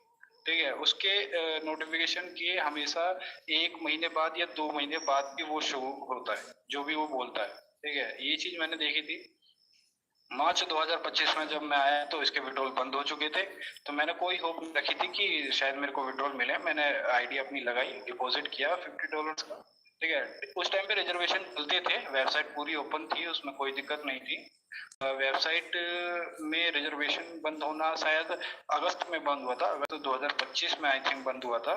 ठीक है, उसके नोटिफिकेशन के हमेशा 1 महीने बाद या 2 महीने बाद भी वो शो होता है जो भी वो बोलता है। ठीक है, ये चीज मैंने देखी थी। मार्च 2025 में जब मैं आया तो इसके विड्रॉल बंद हो चुके थे, तो मैंने कोई होप नहीं रखी थी कि शायद मेरे को विड्रॉल मिले। मैंने आईडी अपनी लगाई, डिपॉजिट किया $50 का। ठीक है, उस टाइम पे रिजर्वेशन चलते थे, वेबसाइट पूरी ओपन थी, उसमें कोई दिक्कत नहीं थी। वेबसाइट में रिजर्वेशन बंद होना शायद अगस्त में बंद हुआ था, अगस्त 2025 में आई थिंक बंद हुआ था।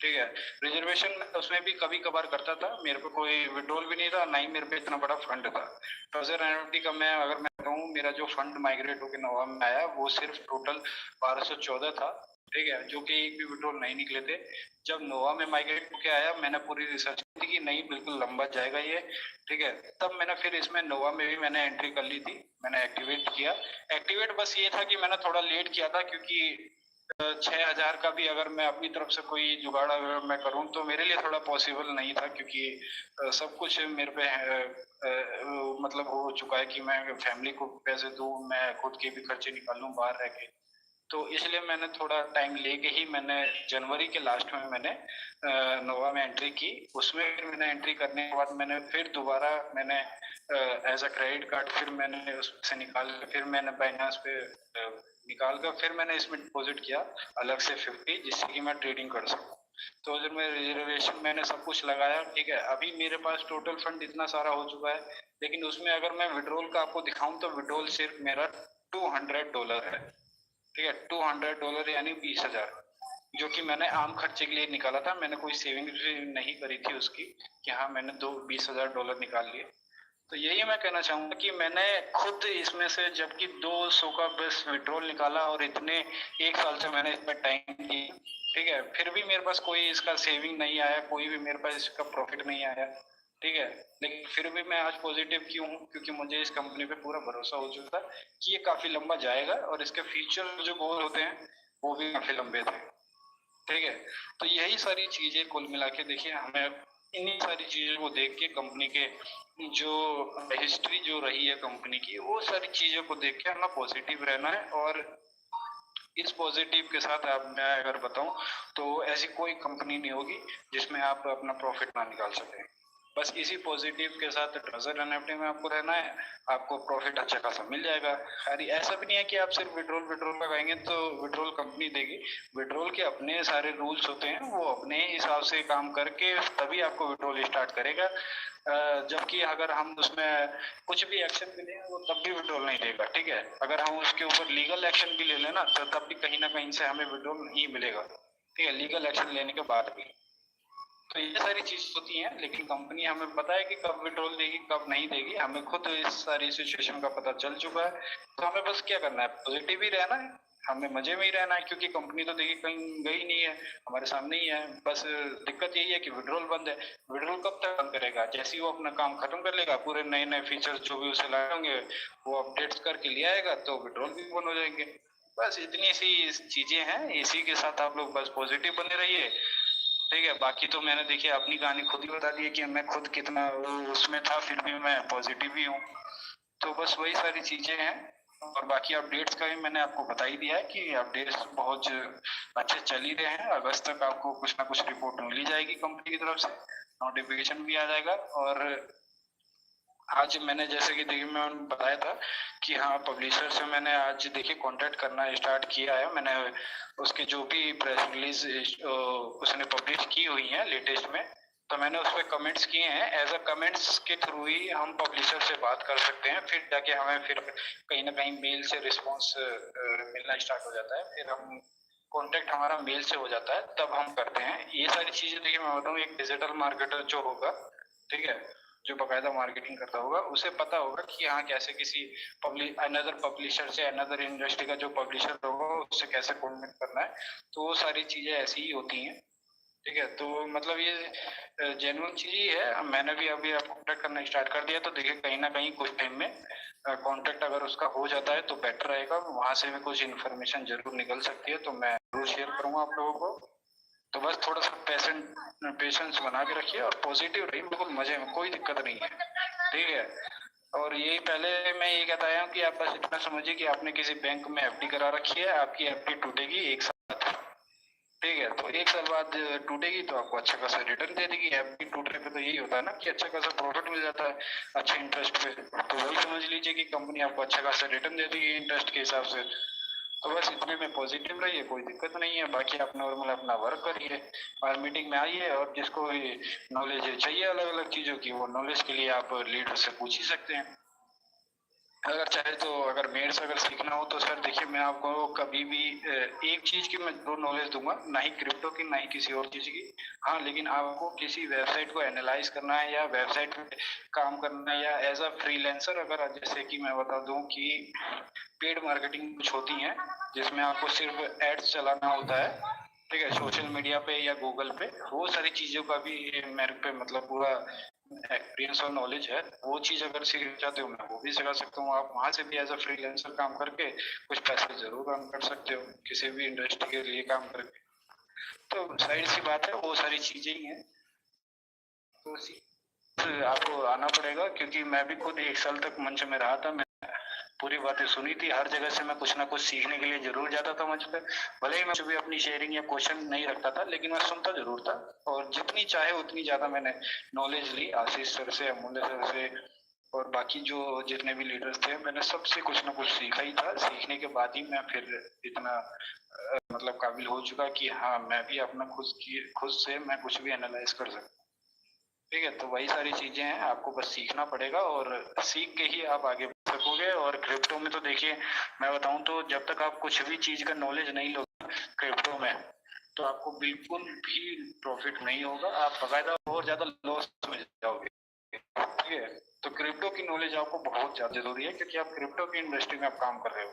ठीक है, रिजर्वेशन उसमें भी कभी कभार करता था, मेरे पे कोई विड्रॉल भी नहीं था, ना ही मेरे पे इतना बड़ा फंड था। ट्रेजर एनएफटी का मैं अगर मैं कहूँ, मेरा जो फंड माइग्रेट होकर नोवा में आया वो सिर्फ टोटल 1214 था। ठीक है, जो कि एक भी विड्रॉल नहीं निकले थे। जब नोवा में माइग्रेट होकर आया, मैंने पूरी रिसर्च की थी कि नहीं बिल्कुल लंबा जाएगा ये। ठीक है, तब मैंने फिर इसमें नोवा में भी मैंने एंट्री कर ली थी, मैंने एक्टिवेट किया। एक्टिवेट बस ये था कि मैंने थोड़ा लेट किया था, क्योंकि 6,000 का भी अगर मैं अपनी तरफ से कोई जुगाड़ अगर मैं करूं तो मेरे लिए थोड़ा पॉसिबल नहीं था, क्योंकि सब कुछ मेरे पे मतलब हो चुका है कि मैं फैमिली को पैसे दूं, मैं खुद के भी खर्चे निकालूं बाहर रह के। तो इसलिए मैंने थोड़ा टाइम लेके ही मैंने जनवरी के लास्ट में मैंने नोवा में एंट्री की। उसमें फिर मैंने एंट्री करने के बाद मैंने फिर दोबारा मैंने एज अ क्रेडिट कार्ड फिर मैंने उससे निकाल फिर मैंने बाइनेंस पे निकाल कर फिर मैंने इसमें डिपॉजिट किया अलग से 50, जिससे कि मैं ट्रेडिंग कर सकूं। तो जब मैं रिजर्वेशन मैंने सब कुछ लगाया। ठीक है, अभी मेरे पास टोटल फंड इतना सारा हो चुका है, लेकिन उसमें अगर मैं विड्रॉल का आपको दिखाऊं तो विड्रॉल सिर्फ मेरा $200 है। ठीक है, $200 यानी 20,000, जो कि मैंने आम खर्चे के लिए निकाला था। मैंने कोई सेविंग भी नहीं करी थी उसकी कि हाँ मैंने $20,000 निकाल लिए। तो यही मैं कहना चाहूंगा कि मैंने खुद इसमें से जबकि 200 का बस विड्रॉल निकाला और इतने 1 साल से मैंने इसमें टाइम की। ठीक है, फिर भी मेरे पास कोई इसका सेविंग नहीं आया, कोई भी मेरे पास इसका प्रॉफिट नहीं आया। ठीक है, लेकिन फिर भी मैं आज पॉजिटिव क्यों हूँ, क्योंकि मुझे इस कंपनी पे पूरा भरोसा हो चुका है कि ये काफी लंबा जाएगा और इसके फ्यूचर जो गोल होते हैं वो भी काफी लंबे थे। ठीक है, तो यही सारी चीजें कुल मिला के देखिए, हमें इन्हीं सारी चीजों को देख के कंपनी के जो हिस्ट्री जो रही है कंपनी की, वो सारी चीजों को देख के हमें पॉजिटिव रहना है। और इस पॉजिटिव के साथ आप मैं अगर बताऊं तो ऐसी कोई कंपनी नहीं होगी जिसमें आप अपना प्रॉफिट ना निकाल सकें। बस इसी पॉजिटिव के साथ ट्रेजर एनएफटी में आपको रहना है, आपको प्रॉफिट अच्छा खासा मिल जाएगा। अरे ऐसा भी नहीं है कि आप सिर्फ विड्रॉल लगाएंगे तो विड्रॉल कंपनी देगी। विड्रॉल के अपने सारे रूल्स होते हैं, वो अपने हिसाब से काम करके तभी आपको विड्रॉल स्टार्ट करेगा। जबकि अगर हम उसमें कुछ भी एक्शन भी लें वो तब भी विड्रॉल नहीं देगा। ठीक है, अगर हम उसके ऊपर लीगल एक्शन भी ले लें ना तो तब भी कहीं ना कहीं से हमें विड्रॉल नहीं मिलेगा। ठीक है, लीगल एक्शन लेने के बाद भी। तो ये सारी चीज होती हैं, लेकिन कंपनी हमें पता है कि कब विड्रॉल देगी कब नहीं देगी, हमें खुद इस सारी सिचुएशन का पता चल चुका है। तो हमें बस क्या करना है, पॉजिटिव ही रहना है, हमें मजे में ही रहना है, क्योंकि कंपनी तो देखिए कहीं गई नहीं है, हमारे सामने ही है। बस दिक्कत यही है कि विड्रॉल बंद है। विड्रॉल कब तक बंद करेगा, जैसे ही वो अपना काम खत्म कर लेगा, पूरे नए नए फीचर्स जो भी उसे लाए होंगे वो अपडेट्स करके ले आएगा, तो विड्रॉल भी बंद हो जाएंगे। बस इतनी सी चीजें हैं, इसी के साथ आप लोग बस पॉजिटिव बने रहिए। ठीक है, बाकी तो मैंने देखिए अपनी कहानी खुद ही बता दी है कि मैं खुद कितना उसमें था, फिर भी मैं पॉजिटिव ही हूँ। तो बस वही सारी चीजें हैं। और बाकी अपडेट्स का भी मैंने आपको बता ही दिया है कि अपडेट्स बहुत अच्छे चल ही रहे हैं। अगस्त तक आपको कुछ ना कुछ रिपोर्ट मिल ही जाएगी कंपनी की तरफ से, नोटिफिकेशन भी आ जाएगा। और आज मैंने जैसे कि देखिए मैं बताया था कि हाँ पब्लिशर से मैंने आज देखिए कांटेक्ट करना स्टार्ट किया है। मैंने उसके जो भी प्रेस रिलीज उसने पब्लिश की हुई है लेटेस्ट में, तो मैंने उस पर कमेंट्स किए हैं। एज अ कमेंट्स के थ्रू ही हम पब्लिशर से बात कर सकते हैं, फिर जाके हमें फिर कहीं ना कहीं मेल से रिस्पॉन्स मिलना स्टार्ट हो जाता है, फिर हम कांटेक्ट हमारा मेल से हो जाता है, तब हम करते हैं ये सारी चीजें। देखिए मैं बताऊँ, एक डिजिटल मार्केटर जो होगा, ठीक है, जो बकायदा मार्केटिंग करता होगा, उसे पता होगा कि हाँ कैसे किसी अनदर पब्लिशर से, अनदर इंडस्ट्री का जो पब्लिशर होगा उससे कैसे कॉन्टेक्ट करना है। तो वो सारी चीजें ऐसी ही होती हैं, ठीक है। तो मतलब ये जेन्युइन चीज ही है। मैंने भी अभी आप कॉन्टेक्ट करना स्टार्ट कर दिया, तो देखिए कहीं ना कहीं कुछ टाइम में कांटेक्ट अगर उसका हो जाता है तो बेटर रहेगा, वहां से भी कुछ इन्फॉर्मेशन जरूर निकल सकती है, तो मैं जरूर शेयर करूंगा आप लोगों को। तो बस थोड़ा सा पेशेंस बना के रखिए और पॉजिटिव रहिए, बिल्कुल मजे में, कोई दिक्कत नहीं है, ठीक है। और यही पहले मैं ये कहता आया हूँ कि आप बस इतना समझिए कि आपने किसी बैंक में एफडी करा रखी है, आपकी एफडी टूटेगी 1 साल, ठीक है। तो 1 साल बाद टूटेगी तो आपको अच्छा खासा रिटर्न दे देगी। एफडी टूटने पे तो यही होता है ना कि अच्छा खासा प्रॉफिट मिल जाता है अच्छे इंटरेस्ट पे। तो वही समझ लीजिए कि कंपनी आपको अच्छा खासा रिटर्न दे देगी इंटरेस्ट के हिसाब से। तो बस इतने में पॉजिटिव रहिए, कोई दिक्कत नहीं है। बाकी आप नॉर्मल अपना वर्क करिए और मीटिंग में आइए, और जिसको नॉलेज चाहिए अलग अलग चीजों की, वो नॉलेज के लिए आप लीडर से पूछ ही सकते हैं अगर चाहे तो। अगर मेरे से अगर सीखना हो तो सर देखिए, मैं आपको कभी भी एक चीज की मैं जरूर नॉलेज दूंगा, ना ही क्रिप्टो की ना ही किसी और चीज की। हाँ, लेकिन आपको किसी वेबसाइट को एनालाइज करना है या वेबसाइट पे काम करना है, या एज अ फ्रीलांसर, अगर जैसे कि मैं बता दूं कि पेड मार्केटिंग कुछ होती है जिसमें आपको सिर्फ एड्स चलाना होता है, ठीक है, सोशल मीडिया पे या गूगल पे, वो सारी चीजों का भी मेरे पे मतलब पूरा एक्सपीरियंस और नॉलेज है। वो चीज अगर सीखना चाहते हो मैं वो भी सिखा सकता हूँ। आप वहां से भी एज अ फ्रीलांसर काम करके कुछ पैसे जरूर अर्न कर सकते हो किसी भी इंडस्ट्री के लिए काम करके। तो साइड सी बात है, वो सारी चीजें ही हैं। तो आपको आना पड़ेगा, क्योंकि मैं भी खुद 1 साल तक मंच में रहा था। मैं पूरी बातें सुनी थी, हर जगह से मैं कुछ ना कुछ सीखने के लिए जरूर जाता था मंच पे। भले ही मैं भी अपनी शेयरिंग या क्वेश्चन नहीं रखता था, लेकिन मैं सुनता जरूर था, और जितनी चाहे उतनी ज्यादा मैंने नॉलेज ली आशीष सर से, अमूल्य सर से, और बाकी जो जितने भी लीडर्स थे, मैंने सबसे कुछ ना कुछ सीखा ही था। सीखने के बाद ही मैं फिर इतना मतलब काबिल हो चुका कि हाँ मैं भी अपना खुद से मैं कुछ भी एनालाइज कर सकता, ठीक है। तो वही सारी चीजें हैं, आपको बस सीखना पड़ेगा, और सीख के ही आप आगे बढ़ सकोगे। और क्रिप्टो में तो देखिए मैं बताऊं तो जब तक आप कुछ भी चीज का नॉलेज नहीं लोगे क्रिप्टो में, तो आपको बिल्कुल भी प्रॉफिट नहीं होगा, आप बकायदा और ज्यादा लॉस में जाओगे, ठीक है। तो क्रिप्टो की नॉलेज आपको बहुत ज्यादा जरूरी है, क्योंकि आप क्रिप्टो की इंडस्ट्री में आप काम कर रहे हो,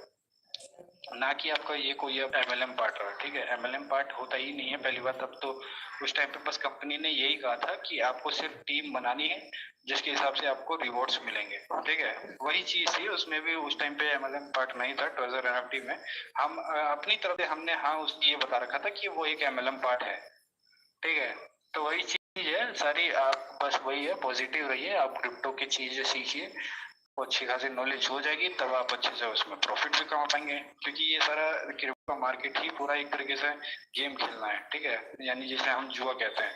ना कि आपका ये कोई अब एमएलएम पार्ट रहा, ठीक है। एमएलएम पार्ट होता ही नहीं है पहली बात। अब तो उस टाइम पे बस कंपनी ने यही कहा था कि आपको सिर्फ टीम बनानी है जिसके हिसाब से आपको रिवॉर्ड्स मिलेंगे, ठीक है। वही चीज थी उसमें भी, उस टाइम पे एमएलएम पार्ट नहीं था ट्रेजर एनएफटी में। हम अपनी तरफ से हमने हाँ उसको ये बता रखा था कि वो एक एमएलएम पार्ट है, ठीक है। तो वही चीज है सारी, आप बस वही है, पॉजिटिव रहिए, आप क्रिप्टो की चीजें सीखिए, अच्छी खासी नॉलेज हो जाएगी, तब आप अच्छे से उसमें प्रॉफिट भी कमा पाएंगे। क्योंकि ये सारा क्रिप्टो मार्केट ही पूरा एक तरीके से गेम खेलना है, ठीक है, यानी जिसे हम जुआ कहते हैं।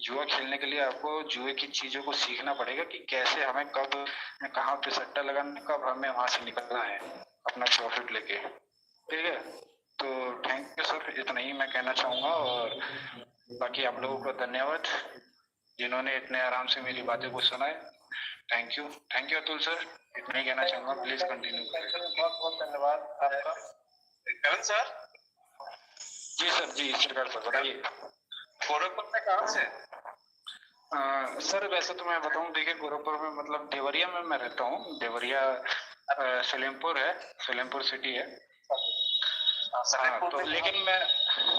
जुआ खेलने के लिए आपको जुए की चीजों को सीखना पड़ेगा कि कैसे हमें कब कहाँ पे सट्टा लगाना, कब हमें वहां से निकलना है अपना प्रॉफिट लेके, ठीक है। तो थैंक यू सर, इतना ही मैं कहना चाहूंगा। और बाकी आप लोगों का धन्यवाद जिन्होंने इतने आराम से मेरी बातें को सुना है। थैंक यू अतुल सर, इतना ही कहना चाहूंगा, प्लीज कंटिन्यू करें। बहुत बहुत धन्यवाद आपका। करण सर। जी सर, जी सरकार सर बताइए। गोरखपुर में कहाँ से? सर वैसे तो मैं बताऊं, देखिए गोरखपुर में मतलब देवरिया में मैं रहता हूँ। देवरिया सलेमपुर है, सलेमपुर सिटी है। हाँ, तो लेकिन मैं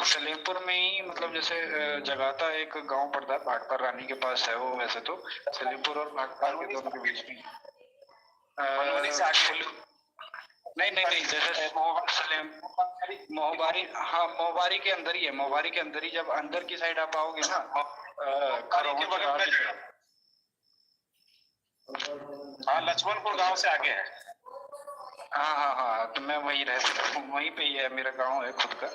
सलेमपुर में ही मतलब जैसे जगाता एक गांव पड़ता है, भाटपार रानी के पास है वो। वैसे तो सलेमपुर और भाटपार के दोनों के बीच में नहीं नहीं नहीं, जैसे मोहबारी, हाँ मोहबारी के अंदर ही है, मोहबारी के अंदर ही। जब अंदर की साइड आप आओगे ना हाँ, लक्ष्मणपुर गांव से आगे है। हाँ, तो मैं वहीं रहता हूँ, वहीं पे ही है, मेरा गांव है खुद का।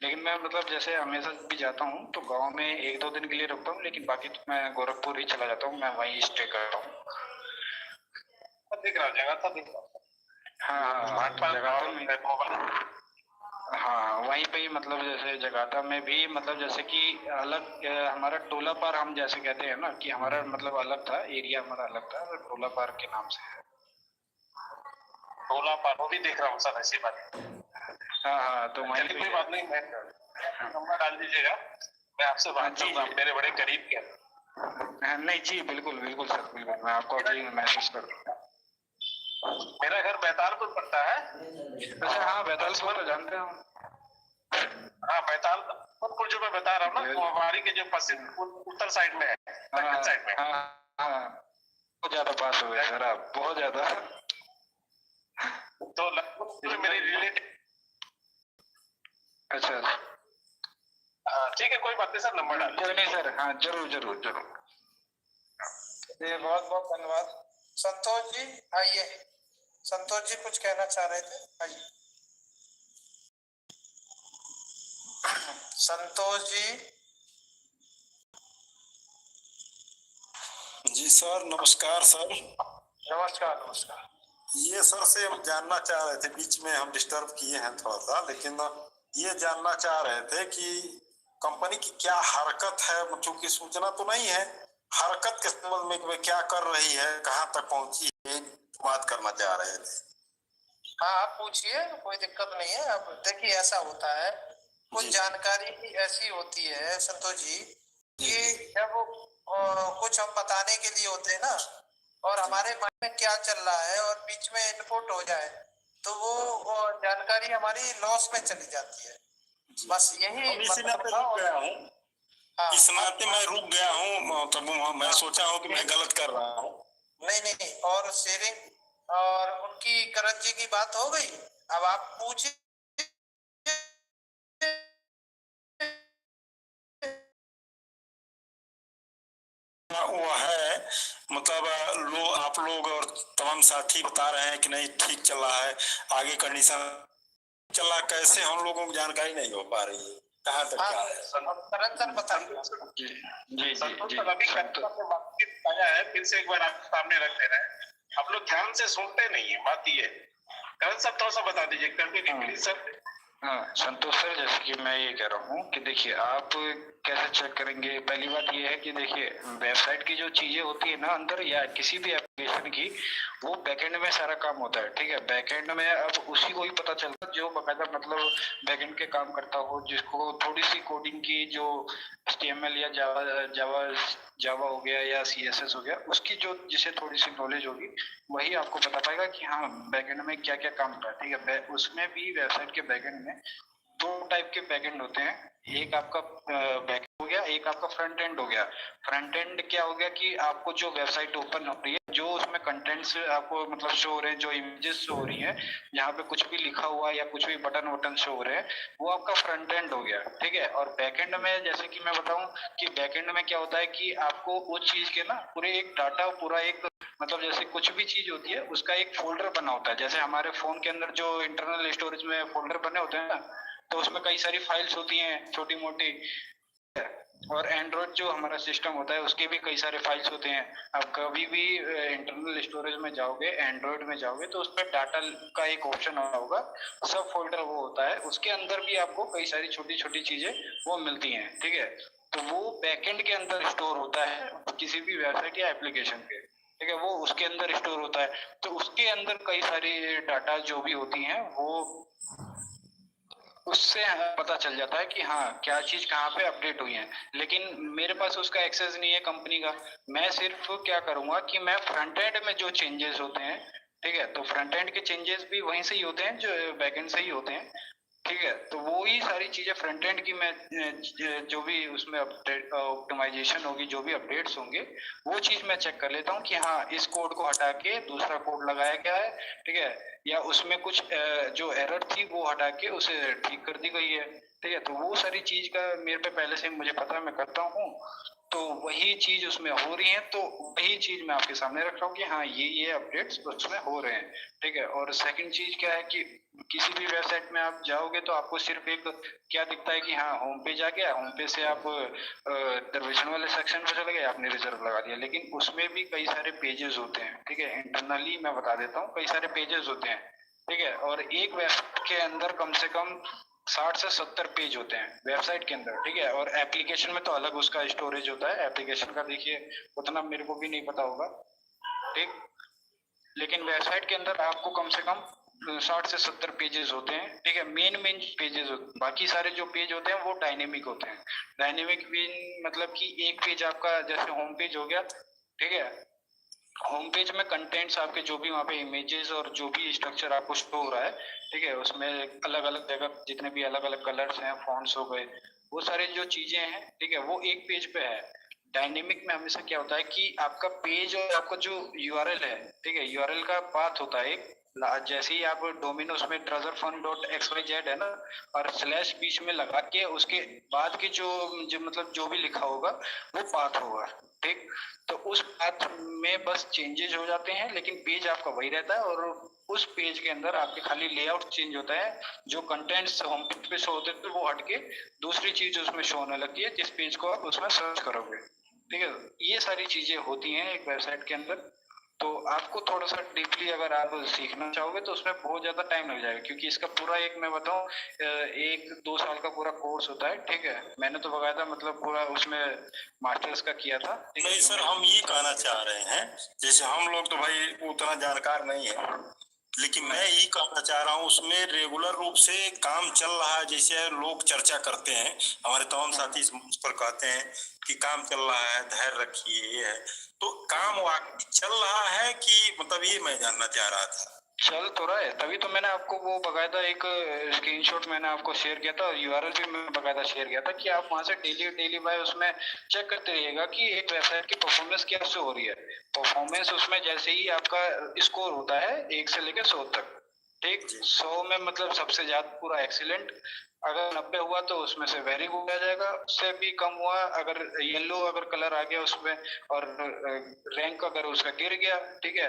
लेकिन मैं मतलब जैसे हमेशा भी जाता हूँ तो गांव में 1-2 दिन के लिए रुकता हूँ, लेकिन बाकी तो मैं गोरखपुर ही चला जाता हूँ, मैं वहीं स्टे करता हूँ। दिख रहा जगह था, दिख रहा। हाँ, जगह तो हाँ वहीं पे ही मतलब जैसे जगाता में भी मतलब जैसे कि अलग हमारा टोला पार हम जैसे कहते हैं ना कि हमारा मतलब अलग था, एरिया हमारा अलग था, तो टोला पार के नाम से है। टोला पार वो भी देख रहा हूँ सर, ऐसी बात हाँ हाँ, तो वहीं चलिए पे कोई बात नहीं, मैं नंबर डाल दीजिएगा, मैं आपसे बात जी, करता हूँ, मेरे बड़े करीब के हैं। नहीं जी बिल्कुल बिल्कुल सर, बिल्कुल मैं आपको अभी मैसेज कर दूँ। मेरा घर बैतालपुर पड़ता है। अच्छा हाँ, बैतालपुर तो जानते हैं हम। हाँ बैतालपुर जो मैं बता रहा हूँ ना, कुंवारी के जो पश्चिम उत्तर साइड में है, दक्षिण साइड में। हाँ हाँ, बहुत ज्यादा पास हो गए सर आप, बहुत ज्यादा। तो लगभग मेरे रिलेटिव। अच्छा ठीक है, कोई बात नहीं सर, नंबर डाल कोई नहीं सर, हाँ जरूर जरूर जरूर। ये बहुत बहुत धन्यवाद। संतोष जी आइए, संतोष जी कुछ कहना चाह रहे थे, आइए। संतोष जी। जी सर, नमस्कार सर। नमस्कार नमस्कार। ये सर से हम जानना चाह रहे थे, बीच में हम डिस्टर्ब किए हैं थोड़ा सा, लेकिन ये जानना चाह रहे थे कि कंपनी की क्या हरकत है, चूंकि सूचना तो नहीं है, हरकत के संबंध में वे क्या कर रही है, कहाँ तक पहुंची है, बात करना चाह रहे थे। हाँ आप पूछिए, कोई दिक्कत नहीं है। अब देखिए ऐसा होता है, कुछ जानकारी ऐसी होती है संतोष जी कि जब कुछ हम बताने के लिए होते हैं ना, और हमारे माइंड में क्या चल रहा है और बीच में इनपुट हो जाए तो वो जानकारी हमारी लॉस में चली जाती है। बस यही इसी नाते रुक गया हूँ, हाँ, इस नाते मैं रुक गया हूँ, मतलब मैं सोचा हूँ कि मैं गलत कर रहा हूँ। नहीं नहीं, और शेयरिंग और उनकी करण जी की बात हो गई। अब आप पूछिए। वो है मतलब आप लोग और तमाम साथी बता रहे हैं कि नहीं ठीक चल रहा है, आगे कंडीशन चल रहा, कैसे हम लोगों को जानकारी नहीं हो पा रही है, कहाँ तक क्या है। करण सर बताइए। जी जी संतोष जी सर, अभी बातचीत आया है, फिर से एक बार आपके सामने रख दे रहे हैं, आप लोग ध्यान से सुनते नहीं है, बात ये है। करण सर थोड़ा सा बता दीजिए, कंटिन्यू प्लीज सर। हाँ संतोष सर, जैसे कि मैं ये कह रहा हूँ कि देखिए आप कैसे चेक करेंगे, पहली बात ये है कि देखिए वेबसाइट की जो चीजें होती है ना अंदर, या किसी भी एप्लीकेशन की, वो बैकएंड में सारा काम होता है, ठीक है। बैकएंड में अब उसी को ही पता चलता है जो बकायदा मतलब बैकएंड के काम करता हो, जिसको थोड़ी सी कोडिंग की जो HTML या जावा जावा जावा हो गया या CSS हो गया, उसकी जो जिसे थोड़ी सी नॉलेज होगी, वही आपको बता पाएगा कि हाँ बैकएंड में क्या क्या काम होता है, ठीक है। उसमें भी वेबसाइट के बैकएंड में दो टाइप के बैकएंड होते हैं, एक आपका बैक हो गया, एक आपका फ्रंट एंड हो गया। फ्रंट एंड क्या हो गया कि आपको जो वेबसाइट ओपन हो रही है, जो उसमें कंटेंट्स आपको मतलब शो हो रहे हैं, जो इमेजेस शो हो रही हैं, जहाँ पे कुछ भी लिखा हुआ या कुछ भी बटन वटन शो हो रहे हैं, वो आपका फ्रंट एंड हो गया, ठीक है। और बैक एंड में जैसे कि मैं बताऊं कि बैक एंड में क्या होता है कि आपको उस चीज के ना पूरे एक डाटा, पूरा एक मतलब जैसे कुछ भी चीज होती है उसका एक फोल्डर बना होता है, जैसे हमारे फोन के अंदर जो इंटरनल स्टोरेज में फोल्डर बने होते हैं ना, तो उसमें कई सारी फाइल्स होती हैं छोटी मोटी। और एंड्रॉइड जो हमारा सिस्टम होता है उसके भी कई सारे फाइल्स होते हैं। आप कभी भी इंटरनल स्टोरेज में जाओगे, एंड्रॉइड में जाओगे, तो उस पर डाटा का एक ऑप्शन होगा, सब फोल्डर वो होता है, उसके अंदर भी आपको कई सारी छोटी छोटी चीजें वो मिलती हैं, ठीक है। तो वो बैकएंड के अंदर स्टोर होता है किसी भी वेबसाइट या एप्लीकेशन के, ठीक है, वो उसके अंदर स्टोर होता है। तो उसके अंदर कई सारी डाटा जो भी होती हैं, वो उससे पता चल जाता है कि हाँ क्या चीज कहाँ पे अपडेट हुई है। लेकिन मेरे पास उसका एक्सेस नहीं है कंपनी का। मैं सिर्फ क्या करूंगा कि मैं फ्रंट एंड में जो चेंजेस होते हैं, ठीक है, तो फ्रंट एंड के चेंजेस भी वहीं से ही होते हैं जो बैक एंड से ही होते हैं, ठीक है। तो वो ही सारी चीजें फ्रंट एंड की मैं जो भी उसमें ऑप्टिमाइजेशन होगी, जो भी अपडेट्स होंगे, वो चीज मैं चेक कर लेता हूँ कि हाँ इस कोड को हटा के दूसरा कोड लगाया गया है, ठीक है, या उसमें कुछ जो एरर थी वो हटा के उसे ठीक कर दी गई है, ठीक है। तो वो सारी चीज का मेरे पे पहले से मुझे पता है, मैं करता हूँ, तो वही चीज उसमें हो रही है, तो वही चीज मैं आपके सामने रख रहा हूँ कि हाँ ये अपडेट्स उसमें हो रहे हैं, ठीक है। और सेकंड चीज क्या है कि किसी भी वेबसाइट में आप जाओगे तो आपको सिर्फ एक क्या दिखता है कि हाँ होम पेज आ गया, होम पेज से आप रिजर्वेशन वाले सेक्शन में चले गए, आपने रिजर्व लगा दिया, लेकिन उसमें भी कई सारे पेजेस होते हैं, ठीक है। इंटरनली मैं बता देता हूँ, कई सारे पेजेस होते हैं, ठीक है। और एक वेबसाइट के अंदर कम से कम 60 से 70 पेज होते हैं वेबसाइट के अंदर, ठीक है। और एप्लीकेशन में तो अलग उसका स्टोरेज होता है, एप्लीकेशन का देखिए उतना मेरे को भी नहीं पता होगा, ठीक। लेकिन वेबसाइट के अंदर आपको कम से कम 60 से 70 पेजेस होते हैं, ठीक है। मेन पेजेस होते हैं, बाकी सारे जो पेज होते हैं वो डायनेमिक होते हैं। डायनेमिक मतलब कि एक पेज आपका जैसे होम पेज हो गया, ठीक है। होम पेज में कंटेंट्स आपके जो भी वहाँ पे इमेजेस और जो भी स्ट्रक्चर आपको शो हो रहा है, ठीक है, उसमें अलग अलग जगह जितने भी अलग अलग कलर्स हैं, फॉन्ट्स हो गए, वो सारे जो चीजें हैं, ठीक है, वो एक पेज पे है। डायनेमिक में हमेशा क्या होता है कि आपका पेज और आपका जो यूआरएल है, ठीक है, यूआरएल का पाथ होता है एक, जैसे ही आप डोमिनोज में treasurefund.xyz है ना, और स्लैश बीच में लगा के उसके बाद के जो मतलब जो भी लिखा होगा वो पाथ होगा, ठीक। तो उस पाथ में बस चेंजेस हो जाते हैं, लेकिन पेज आपका वही रहता है। और उस पेज के अंदर आपके खाली लेआउट चेंज होता है, जो कंटेंट्स होम पेज पे शो होते थे वो हटके दूसरी चीज उसमें शो होने लगती है, जिस पेज को आप उसमें सर्च करोगे, ठीक है। ये सारी चीजें होती हैं एक वेबसाइट के अंदर। तो आपको थोड़ा सा डीपली अगर आप सीखना चाहोगे तो उसमें बहुत ज्यादा टाइम लग जाएगा, क्योंकि इसका पूरा एक मैं बताऊं 1-2 साल का पूरा कोर्स होता है, ठीक है। मैंने तो बकायदा मतलब पूरा उसमें मास्टर्स का किया था। नहीं सर, हम ये कहना चाह रहे हैं, जैसे हम लोग तो भाई उतना जानकार नहीं है, लेकिन मैं यही कहना चाह रहा हूँ उसमें रेगुलर रूप से काम चल रहा है। जैसे लोग चर्चा करते हैं, हमारे तमाम साथी इस मंच पर कहते हैं कि काम चल रहा है, धैर्य रखिए, ये है, तो काम वाकई चल रहा है कि मतलब, ये मैं जानना चाह रहा था। चल तो रहा है, तभी तो मैंने आपको वो बकायदा एक स्क्रीनशॉट मैंने आपको शेयर किया था, और यूआरएल भी मैं बकायदा शेयर किया था कि आप वहां से डेली बाय उसमें चेक करते रहिएगा कि एक वेबसाइट की परफॉर्मेंस क्या शो हो रही है। परफॉर्मेंस उसमें जैसे ही आपका स्कोर होता है 1 से लेकर 100 तक, ठीक। 100 में मतलब सबसे ज्यादा पूरा एक्सीलेंट, अगर 90 हुआ तो उसमें से वेरी गुड आ जाएगा, उससे भी कम हुआ अगर येलो अगर कलर आ गया उसमें, और रैंक अगर उसका गिर गया, ठीक है,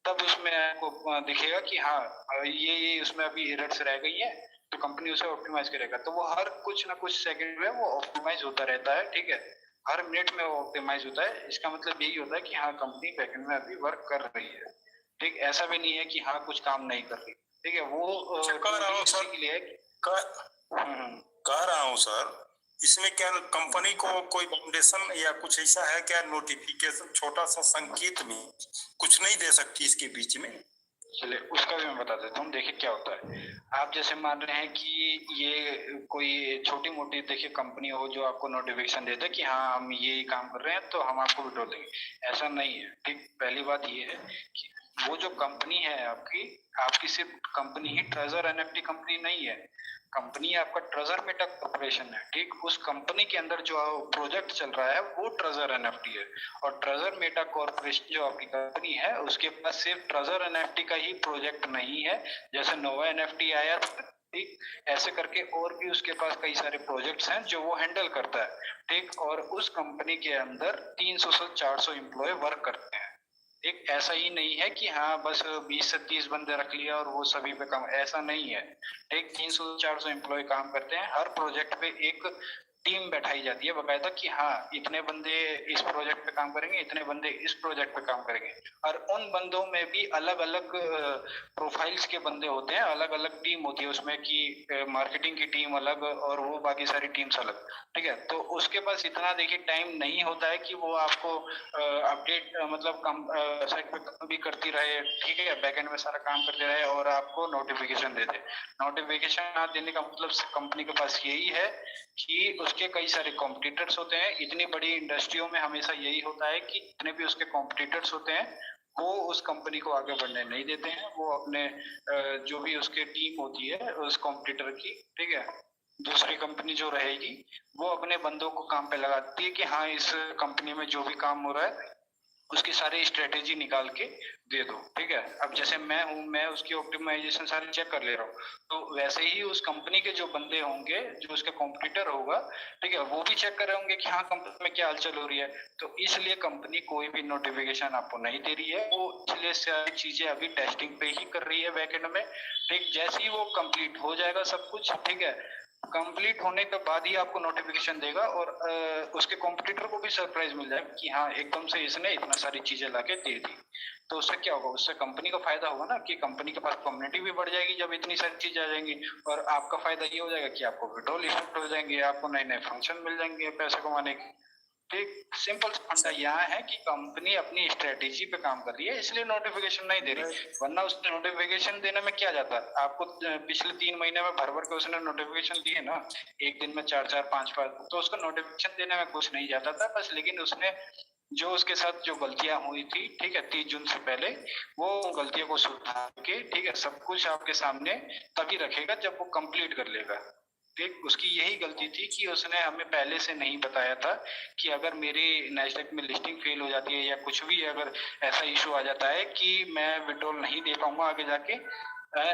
तब उसमें आपको दिखेगा कि हाँ ये उसमें अभी एरर्स रह गई है, तो कंपनी उसे ऑप्टिमाइज करेगा। तो वो हर कुछ ना कुछ सेकंड में वो ऑप्टिमाइज होता रहता है, ठीक है। हर मिनट में वो ऑप्टिमाइज होता है। इसका मतलब यही होता है कि हाँ कंपनी बैकएंड में अभी वर्क कर रही है, ठीक। ऐसा भी नहीं है कि हाँ कुछ काम नहीं कर रही, ठीक है। वो कह रहा हूँ सर, के लिए कह रहा हूँ सर, इसमें क्या कंपनी को कोई फाउंडेशन या कुछ ऐसा है क्या, नोटिफिकेशन छोटा सा संकेत में कुछ नहीं दे सकती इसके बीच में? चलिए उसका भी मैं बता देता हूँ। देखिए क्या होता है, आप जैसे मान रहे हैं कि ये कोई छोटी मोटी देखिए कंपनी हो जो आपको नोटिफिकेशन देते हैं कि हाँ हम ये काम कर रहे हैं तो हम आपको विड्रॉ देंगे, ऐसा नहीं है, ठीक। पहली बात ये है कि वो जो कंपनी है आपकी सिर्फ कंपनी ही ट्रेजर एनएफटी कंपनी नहीं है, कंपनी आपका ट्रेजर मेटा कॉर्पोरेशन है, ठीक। उस कंपनी के अंदर जो प्रोजेक्ट चल रहा है वो ट्रेजर एनएफटी है, और ट्रेजर मेटा कॉर्पोरेशन जो आपकी कंपनी है उसके पास सिर्फ ट्रेजर एनएफटी का ही प्रोजेक्ट नहीं है, जैसे नोवा एनएफटी आया था, ठीक, ऐसे करके और भी उसके पास कई सारे प्रोजेक्ट्स हैं जो वो हैंडल करता है, ठीक। और उस कंपनी के अंदर 300 से 400 एम्प्लॉय वर्क करते हैं, एक ऐसा ही नहीं है कि हाँ बस 20 से 30 बंदे रख लिया और वो सभी पे काम, ऐसा नहीं है, एक 300-400 एम्प्लॉय काम करते हैं। हर प्रोजेक्ट पे एक टीम बैठाई जाती है बकायदा कि हाँ इतने बंदे इस प्रोजेक्ट पे काम करेंगे, इतने बंदे इस प्रोजेक्ट पे काम करेंगे, और उन बंदों में भी अलग अलग प्रोफाइल्स के बंदे होते हैं, अलग अलग टीम होती है उसमें कि मार्केटिंग की टीम अलग और वो बाकी सारी टीम्स अलग, ठीक है। तो उसके पास इतना देखिए टाइम नहीं होता है कि वो आपको अपडेट मतलब साइट पे काम भी करती रहे, ठीक है, बैकएंड में सारा काम करते रहे और आपको नोटिफिकेशन दे दे। नोटिफिकेशन ना देने का मतलब कंपनी के पास यही है कि उसके कई सारे कॉम्पिटिटर्स होते हैं। इतनी बड़ी इंडस्ट्रियों में हमेशा यही होता है कि जितने भी उसके कॉम्पिटिटर्स होते हैं वो उस कंपनी को आगे बढ़ने नहीं देते हैं, वो अपने जो भी उसके टीम होती है उस कॉम्पिटिटर की, ठीक है, दूसरी कंपनी जो रहेगी वो अपने बंदों को काम पे लगाती है कि हाँ इस कंपनी में जो भी काम हो रहा है उसकी सारी स्ट्रेटेजी निकाल के दे दो, ठीक है। अब जैसे मैं हूँ, मैं उसकी ऑप्टिमाइजेशन सारी चेक कर ले रहा हूँ, तो वैसे ही उस कंपनी के जो बंदे होंगे जो उसके कॉम्पिटिटर होगा, ठीक है, वो भी चेक कर रहे होंगे कि हाँ कंपनी में क्या हलचल हो रही है। तो इसलिए कंपनी कोई भी नोटिफिकेशन आपको नहीं दे रही है, वो इसलिए सारी चीजें अभी टेस्टिंग पे ही कर रही है बैकएंड में, ठीक। जैसे ही वो कंप्लीट हो जाएगा सब कुछ, ठीक है, कंप्लीट होने के बाद ही आपको नोटिफिकेशन देगा और उसके कॉम्पिटिटर को भी सरप्राइज मिल जाएगा कि हाँ एकदम से इसने इतना सारी चीजें लाके दे दी। तो उससे क्या होगा, उससे कंपनी का फायदा होगा ना कि कंपनी के पास कम्युनिटी भी बढ़ जाएगी जब इतनी सारी चीजें आ जाएंगी, और आपका फायदा ये हो जाएगा कि आपको विड्रॉल इफेक्ट हो जाएंगे, आपको नए नए फंक्शन मिल जाएंगे पैसे कमाने के। ठीक, सिंपल फंडा यहाँ है कि कंपनी अपनी स्ट्रेटेजी पे काम कर रही है इसलिए नोटिफिकेशन नहीं दे रही, वरना उसने नोटिफिकेशन देने में क्या जाता है आपको। पिछले 3 महीने में भर भर के उसने नोटिफिकेशन दिए ना, एक दिन में 4 5 बार, तो उसका नोटिफिकेशन देने में कुछ नहीं जाता था बस। लेकिन उसने जो उसके साथ जो गलतियां हुई थी, ठीक है, 30 जून से पहले, वो गलतियों को सुधार के, ठीक है, सब कुछ आपके सामने तभी रखेगा जब वो कंप्लीट कर लेगा। ठीक, उसकी यही गलती थी कि उसने हमें पहले से नहीं बताया था कि अगर मेरी नैस्डैक में लिस्टिंग फेल हो जाती है या कुछ भी अगर ऐसा इशू आ जाता है कि मैं विड्रॉल नहीं दे पाऊंगा आगे जाके,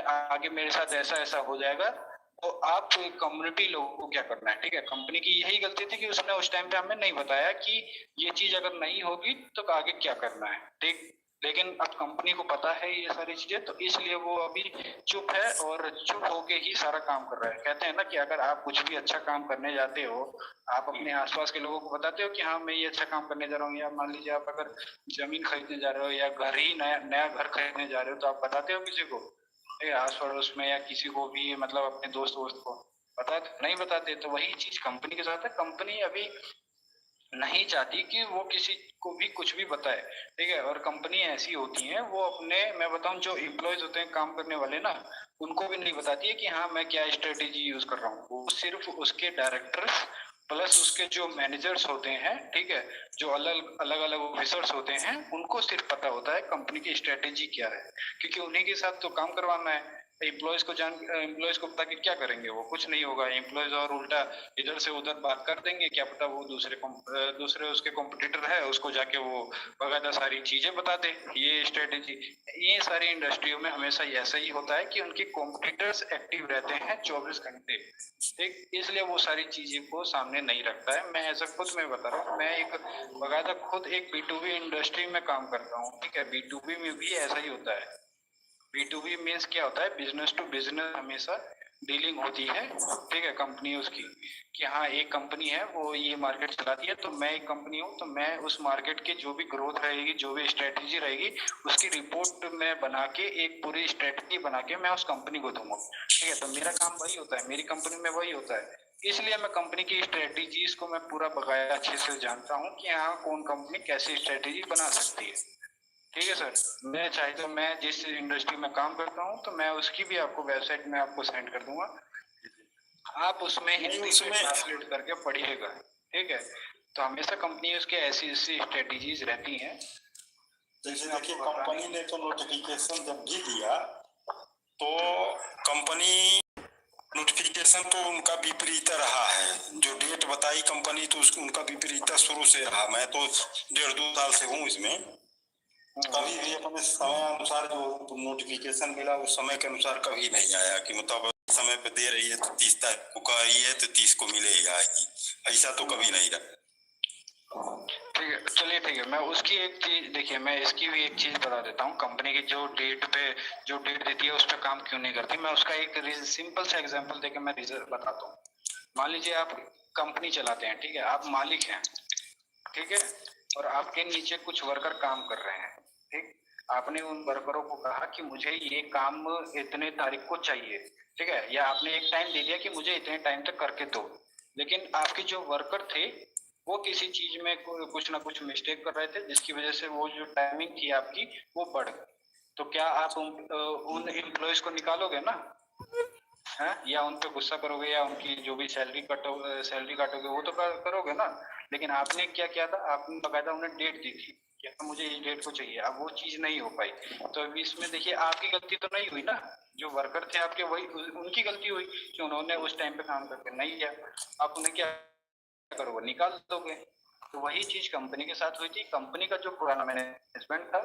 आगे मेरे साथ ऐसा ऐसा हो जाएगा, तो आप कम्युनिटी लोगों को क्या करना है। ठीक है, कंपनी की यही गलती थी कि उसने उस टाइम पे हमें नहीं बताया कि ये चीज अगर नहीं होगी तो आगे क्या करना है। ठीक, लेकिन अब कंपनी को पता है ये सारी चीजें, तो इसलिए वो अभी चुप है और चुप होके ही सारा काम कर रहा है। कहते हैं ना कि अगर आप कुछ भी अच्छा काम करने जाते हो, आप अपने आसपास के लोगों को बताते हो कि हाँ मैं ये अच्छा काम करने जा रहा हूँ, या मान लीजिए आप अगर जमीन खरीदने जा रहे हो या घर ही नया नया घर खरीदने जा रहे हो, तो आप बताते हो किसी को, आस पड़ोस में या किसी को भी, मतलब अपने दोस्त वोस्त को बता नहीं बताते। तो वही चीज कंपनी के साथ है, कंपनी अभी नहीं चाहती कि वो किसी को भी कुछ भी बताए। ठीक है, और कंपनी ऐसी होती है वो अपने, मैं बताऊं, जो एम्प्लॉयज होते हैं काम करने वाले ना, उनको भी नहीं बताती है कि हाँ मैं क्या स्ट्रेटेजी यूज कर रहा हूँ। वो सिर्फ उसके डायरेक्टर्स प्लस उसके जो मैनेजर्स होते हैं, ठीक है, जो अलग अलग अलग ऑफिसर्स होते हैं, उनको सिर्फ पता होता है कंपनी की स्ट्रेटेजी क्या है, क्योंकि उन्हीं के साथ तो काम करवाना है। एम्प्लॉयज को बता के क्या करेंगे, वो कुछ नहीं होगा। एम्प्लॉयज और उल्टा इधर से उधर बात कर देंगे, क्या पता वो दूसरे उसके कॉम्पिटिटर है उसको जाके वो बकायदा सारी चीजें बता दे। ये स्ट्रेटेजी, ये सारी इंडस्ट्रियों में हमेशा ऐसा ही होता है कि उनके कॉम्पिटिटर्स एक्टिव रहते हैं 24 घंटे। ठीक, इसलिए वो सारी चीजें को सामने नहीं रखता है। मैं ऐसा खुद मैं बता रहा हूँ, मैं एक बकायदा खुद एक B2B इंडस्ट्री में काम करता हूँ। ठीक है, B2B में भी ऐसा ही होता है। B2B मीन्स क्या होता है, बिजनेस टू बिजनेस हमेशा डीलिंग होती है। ठीक है, कंपनी उसकी कि हाँ एक कंपनी है वो ये मार्केट चलाती है, तो मैं एक कंपनी हूँ, तो मैं उस मार्केट की जो भी ग्रोथ रहेगी, जो भी स्ट्रेटेजी रहेगी, उसकी रिपोर्ट मैं बना के एक पूरी स्ट्रेटेजी बना के मैं उस कंपनी को दूंगा। ठीक है, तो मेरा काम वही होता है, मेरी कंपनी में वही होता है। इसलिए मैं कंपनी की स्ट्रेटेजीज को मैं पूरा बकाया अच्छे से जानता हूँ कि हाँ कौन कंपनी कैसी स्ट्रेटेजी बना सकती है। ठीक है सर, मैं चाहे तो मैं जिस इंडस्ट्री में काम करता हूँ तो मैं उसकी भी आपको वेबसाइट में आपको सेंड कर दूंगा, आप उसमें हिंदी में ट्रांसलेट करके पढ़िएगा। ठीक है, तो हमेशा कंपनी उसके ऐसी ऐसी स्ट्रेटेजीज रहती हैं। जैसे देखिए कंपनी ने तो नोटिफिकेशन जब भी दिया तो कंपनी नोटिफिकेशन तो उनका विपरीत रहा है, जो डेट बताई कंपनी तो उनका विपरीत शुरू से रहा। मैं तो 1.5-2 साल से हूँ इसमें, कभी भी अपने समय अनुसार जो नोटिफिकेशन मिला उस समय के अनुसार कभी नहीं आया कि मतलब समय पे दे रही है तो 30 तारीख को कह रही है तो 30 को मिलेगा, ऐसा तो कभी नहीं रहा। ठीक है, चलिए ठीक है, मैं उसकी एक चीज देखिए, मैं इसकी भी एक चीज बता देता हूँ। कंपनी की जो डेट देती है उस पर काम क्यों नहीं करती, मैं उसका एक सिंपल सा एग्जांपल देके मैं रिजल्ट बताता हूँ। मान लीजिए आप कंपनी चलाते हैं, ठीक है, आप मालिक हैं, ठीक है, और आपके नीचे कुछ वर्कर काम कर रहे हैं। ठीक, आपने उन वर्करों को कहा कि मुझे ये काम इतने तारीख को चाहिए, ठीक है, या आपने एक टाइम दे दिया कि मुझे इतने टाइम तक करके दो, लेकिन आपके जो वर्कर थे वो किसी चीज में कुछ ना कुछ मिस्टेक कर रहे थे, जिसकी वजह से वो जो टाइमिंग थी आपकी वो बढ़ गई। तो क्या आप उन एम्प्लॉयज को निकालोगे ना, है, या उन पे गुस्सा करोगे, या उनकी जो भी सैलरी काटोगे वो तो करोगे ना। लेकिन आपने क्या किया था, आपने बकायदा उन्हें डेट दी थी कि मुझे इस डेट को चाहिए, अब वो चीज नहीं हो पाई। तो अभी इसमें देखिए आपकी गलती तो नहीं हुई ना, जो वर्कर थे आपके वही उनकी गलती हुई कि उन्होंने उस टाइम पे काम करके नहीं किया। आप उन्हें क्या करोगे, निकाल दोगे। तो वही चीज कंपनी के साथ हुई थी। कंपनी का जो पुराना मैनेजमेंट था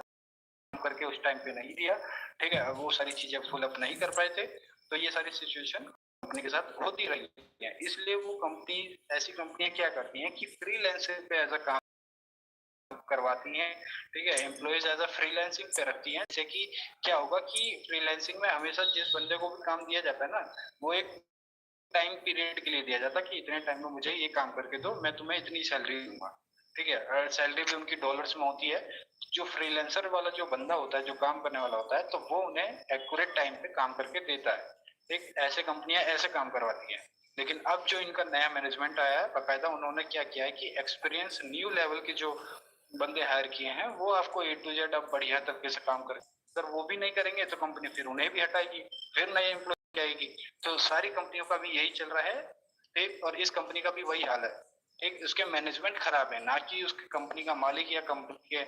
करके उस टाइम पे नहीं दिया, ठीक है, वो सारी चीजें फुल अप नहीं कर पाए थे, तो ये सारी सिचुएशन कंपनी के साथ होती रही है। इसलिए वो कंपनी, ऐसी कंपनियां क्या करती हैं कि फ्रीलांसर पे एज अ काम करवाती हैं। ठीक है, एम्प्लॉयज एज अ फ्रीलांसिंग पे रखती हैं। जैसे कि क्या होगा कि फ्रीलांसिंग में हमेशा जिस बंदे को भी काम दिया जाता है ना, वो एक टाइम पीरियड के लिए दिया जाता कि इतने टाइम में मुझे ये काम करके दो, मैं तुम्हें इतनी सैलरी दूंगा, ठीक है। और सैलरी भी उनकी डॉलर्स में होती है। जो फ्रीलांसर वाला जो बंदा होता है, जो काम करने वाला होता है, तो वो उन्हें एक्यूरेट टाइम पे काम करके देता है, ठीक। ऐसे कंपनियां ऐसे काम करवाती हैं। लेकिन अब जो इनका नया मैनेजमेंट आया है, बाकायदा उन्होंने क्या किया है कि एक्सपीरियंस न्यू लेवल के जो बंदे हायर किए हैं, वो आपको A to Z अब बढ़िया तरीके से काम करें। अगर वो भी नहीं करेंगे तो कंपनी फिर उन्हें भी हटाएगी, फिर नए एम्प्लॉय आएगी। तो सारी कंपनियों का भी यही चल रहा है, ठीक। और इस कंपनी का भी वही हाल है, ठीक। उसके मैनेजमेंट खराब है, ना कि उसकी कंपनी का मालिक या कंपनी के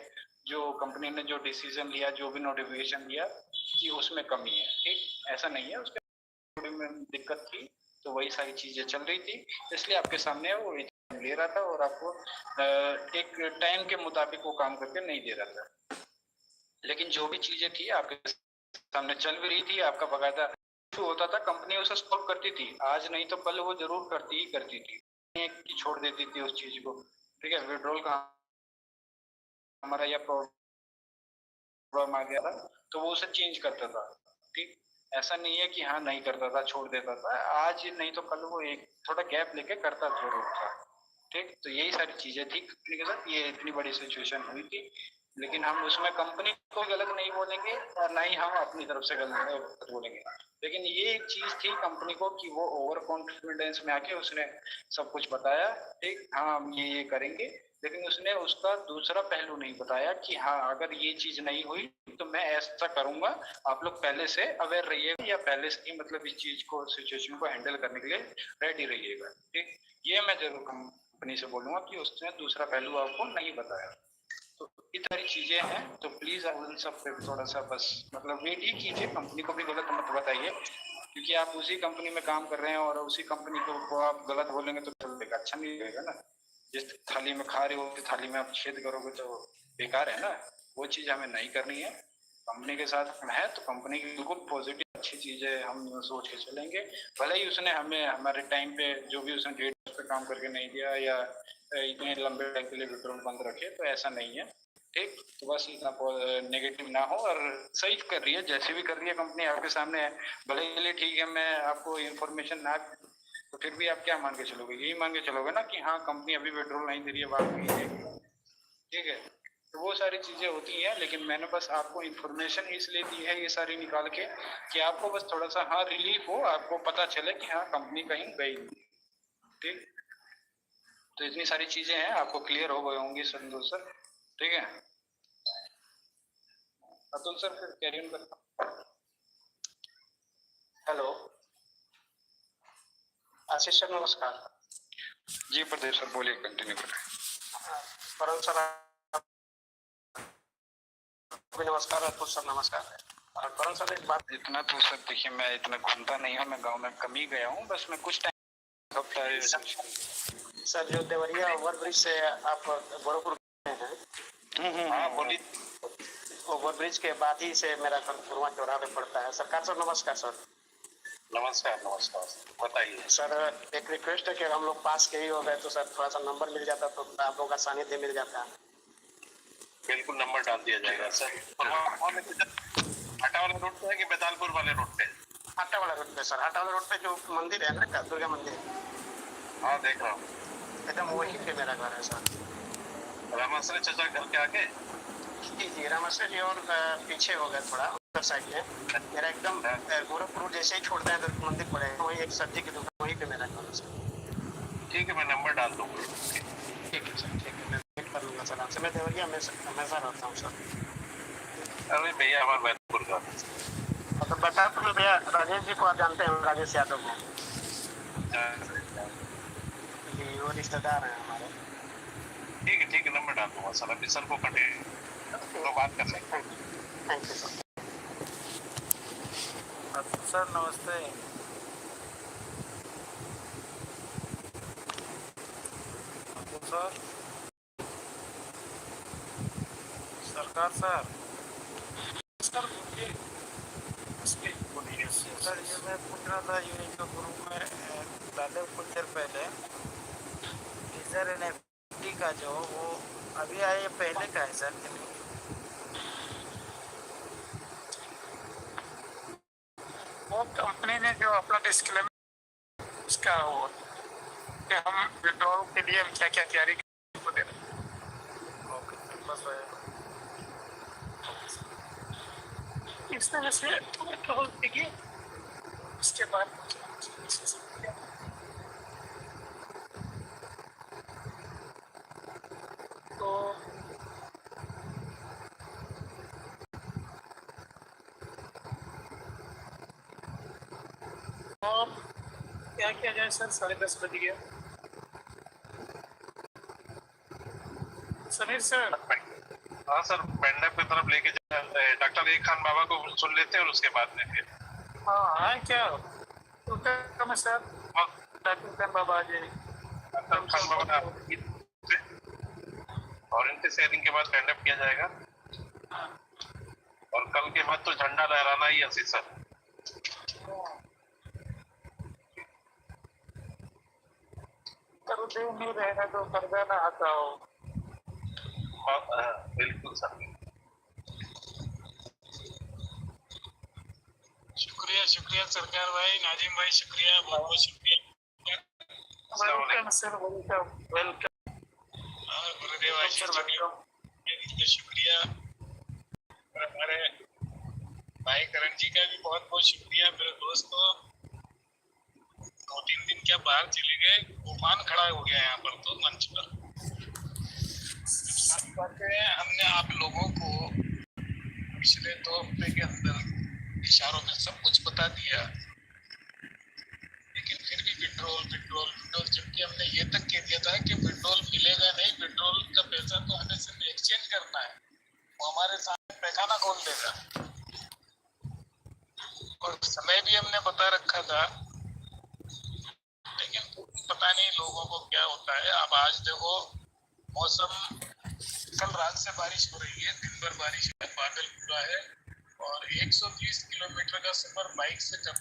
जो कंपनी ने जो डिसीजन लिया, जो भी नोटिफिकेशन दिया कि उसमें कमी है, ठीक। ऐसा नहीं है, उसके में दिक्कत थी तो वही सारी चीजें चल रही थी, इसलिए आपके सामने वो ले रहा था और आपको एक टाइम के मुताबिक वो काम करके नहीं दे रहा था। लेकिन जो भी चीजें थी आपके सामने चल भी रही थी, आपका बकायदा जो होता था कंपनी उसे सॉल्व करती थी, आज नहीं तो कल वो जरूर करती ही करती थी, कि छोड़ देती थी उस चीज को, ठीक है। विड्रॉल का हमारा या प्रॉब्लम आ गया था तो वो उसे चेंज करता था, ठीक। ऐसा नहीं है कि हाँ नहीं करता था, छोड़ देता था, आज नहीं तो कल वो एक थोड़ा गैप लेके करता जरूर था, ठीक। तो यही सारी चीजें थी कंपनी के साथ, ये इतनी बड़ी सिचुएशन हुई थी। लेकिन हम उसमें कंपनी को गलत नहीं बोलेंगे और ना ही हम अपनी तरफ से गलत बोलेंगे। लेकिन ये एक चीज थी कंपनी को कि वो ओवर कॉन्फिडेंस में आके उसने सब कुछ बताया, ठीक। हाँ हम ये करेंगे, लेकिन उसने उसका दूसरा पहलू नहीं बताया कि हाँ अगर ये चीज नहीं हुई तो मैं ऐसा करूंगा, आप लोग पहले से अवेयर रहिएगा या पहले से ही मतलब इस चीज को सिचुएशन को हैंडल करने के लिए रेडी रहिएगा, ठीक। ये मैं जरूर कंपनी से बोलूंगा कि उसने दूसरा पहलू आपको नहीं बताया। तो इस सारी चीजें हैं, तो प्लीज आप उन सब पे थोड़ा सा बस मतलब वेट ही कीजिए, कंपनी को भी गलत मत बताइए, क्योंकि आप उसी कंपनी में काम कर रहे हैं और उसी कंपनी को आप गलत बोलेंगे तो चलेगा, अच्छा नहीं लगेगा ना। जिस थाली में खा रहे हो उस थाली में आप छेद करोगे तो बेकार है ना, वो चीज हमें नहीं करनी है। कंपनी के साथ है तो कंपनी की बिल्कुल पॉजिटिव अच्छी चीजें हम सोच के चलेंगे, भले ही उसने हमें हमारे टाइम पे जो भी उसने डेट पे काम करके नहीं दिया या इतने लंबे टाइम के लिए विड्रॉल बंद रखे, तो ऐसा नहीं है, ठीक। तो बस इतना नेगेटिव ना हो, और सही कर रही है, जैसे भी कर रही है कंपनी आपके सामने है, भले ही ठीक है मैं आपको इन्फॉर्मेशन ना, तो फिर भी आप क्या मान के चलोगे, यही मान के चलोगे ना कि हाँ कंपनी अभी विड्रॉल नहीं दे रही है, बात नहीं है, ठीक है। तो वो सारी चीजें होती हैं, लेकिन मैंने बस आपको इन्फॉर्मेशन इसलिए दी है ये सारी निकाल के कि आपको बस थोड़ा सा हाँ रिलीफ हो, आपको पता चले कि हाँ कंपनी कहीं गई, ठीक। तो इतनी सारी चीजें हैं, आपको क्लियर हो गए होंगी संतोष सर, ठीक है। अतुल सर फिर कैरी ऑन करता हूं। हेलो आशीष सर नमस्कार। जी प्रदीप सर बोलिए, कंटिन्यू करें। करण सर नमस्कार, अतुल सर नमस्कार। और करण सर एक बात, इतना तो सर देखिए मैं इतना घूमता नहीं हूँ, मैं गांव में कम ही गया हूँ, बस मैं कुछ टाइम हफ्ता है सर जो देवरिया ओवर ब्रिज से आप गोरखपुर गए हैं, हाँ बोलिए। ओवर ब्रिज के बाद ही से मेरा घर गुरुआ चौराहे पे पड़ता है। सरकार सर नमस्कार सर। नमस्कार नमस्कार, बताइए सर। एक रिक्वेस्ट है कि हम लोग पास के ही हो गए तो सर थोड़ा सा नंबर मिल जाता तो आप लोगों का सानिध्य मिल जाता। बिल्कुल नंबर डाल दिया जाएगा सर। हाटा वाला रोड पे है कि बेतालपुर वाले रोड पे? हाटा वाला रोड पे सर, हाटा वाला रोड पे जो मंदिर है ना दुर्गा मंदिर, हाँ देख रहा हूँ, एकदम वही पे मेरा घर है सर। रामाश्रय चचा घर के आगे? जी जी रामाश्रय जी, और पीछे हो गया थोड़ा उधर साइड में मेरा एकदम गोरखपुर जैसे ही छोड़ता है मंदिर पड़ेगा, वही एक सब्जी की दुकान, वहीं पे मेरा घर है सर। ठीक है मैं नंबर डाल दूंगा। ठीक है सर, ठीक है मैं वेट कर लूँगा सर आपसे। मैं देवरिया में हमेशा रहता हूँ सर। अरे भैया हमारा बैतपुर का। तो बैतपुर में भैया राजेश जी को आप जानते हैं, राजेश यादव को? जी वो रिश्तेदार हैं हमारे। ठीक है नंबर डाल दूंगा सर, अभी सर को कटे तो बात कर लेंगे। Thank you sir. सर नमस्ते। सर सरकार सर सर ये मैं पूछ रहा था, ये जो गुरु में डाले कुछ देर पहले टीजर NFT का जो वो अभी आया, ये पहले का है सर? वो कंपनी ने जो अपना डिस्क्लेमर उसका वो कि हम विड्रॉल के लिए क्या क्या तैयारी को दे रहे हैं। ओके, बस भाई इस तरह से विड्रॉल देखिए, उसके बाद तो और क्या किया जाए सर? 10:30 बज गया। समीर सर, हाँ सर, पेंडप की तरफ लेके डॉक्टर एक खान बाबा को सुन लेते हैं और उसके बाद में फिर हाँ क्या तो क्या मैं सर डॉक्टर खान बाबा आ जाए डॉक्टर खान बाबा और इनके शेयरिंग के बाद पेंडप किया जाएगा और कल के बाद तो झंडा लहराना ही है सर। करो दे नहीं रहेगा तो पर्दा ना आता हो। बिल्कुल सर। शुक्रिया सरकार भाई, नाजिम भाई शुक्रिया, बहुत बहुत शुक्रिया। Welcome sir, welcome. गुरुदेव शुक्रिया। और हमारे भाई करण जी का भी बहुत बहुत शुक्रिया। मेरे दोस्तों 2-3 दिन क्या बाहर चले गए, तूफान खड़ा हो गया यहाँ पर तो मंच पर। हमने आप लोगों को पिछले 2 हफ्ते के अंदर इशारों में सब कुछ बता दिया, लेकिन फिर भी पेट्रोल जबकि हमने ये तक कह दिया था कि पेट्रोल मिलेगा नहीं, पेट्रोल का पैसा तो हमें सिर्फ एक्सचेंज करना है, वो हमारे सामने पैखाना खोल देगा। और समय भी हमने बता रखा था, लेकिन पता नहीं लोगों को क्या होता है। अब आज देखो मौसम, कल रात से बारिश हो रही है, दिन भर बारिश है, बादल पूरा है और 120 किलोमीटर का सफर बाइक से कर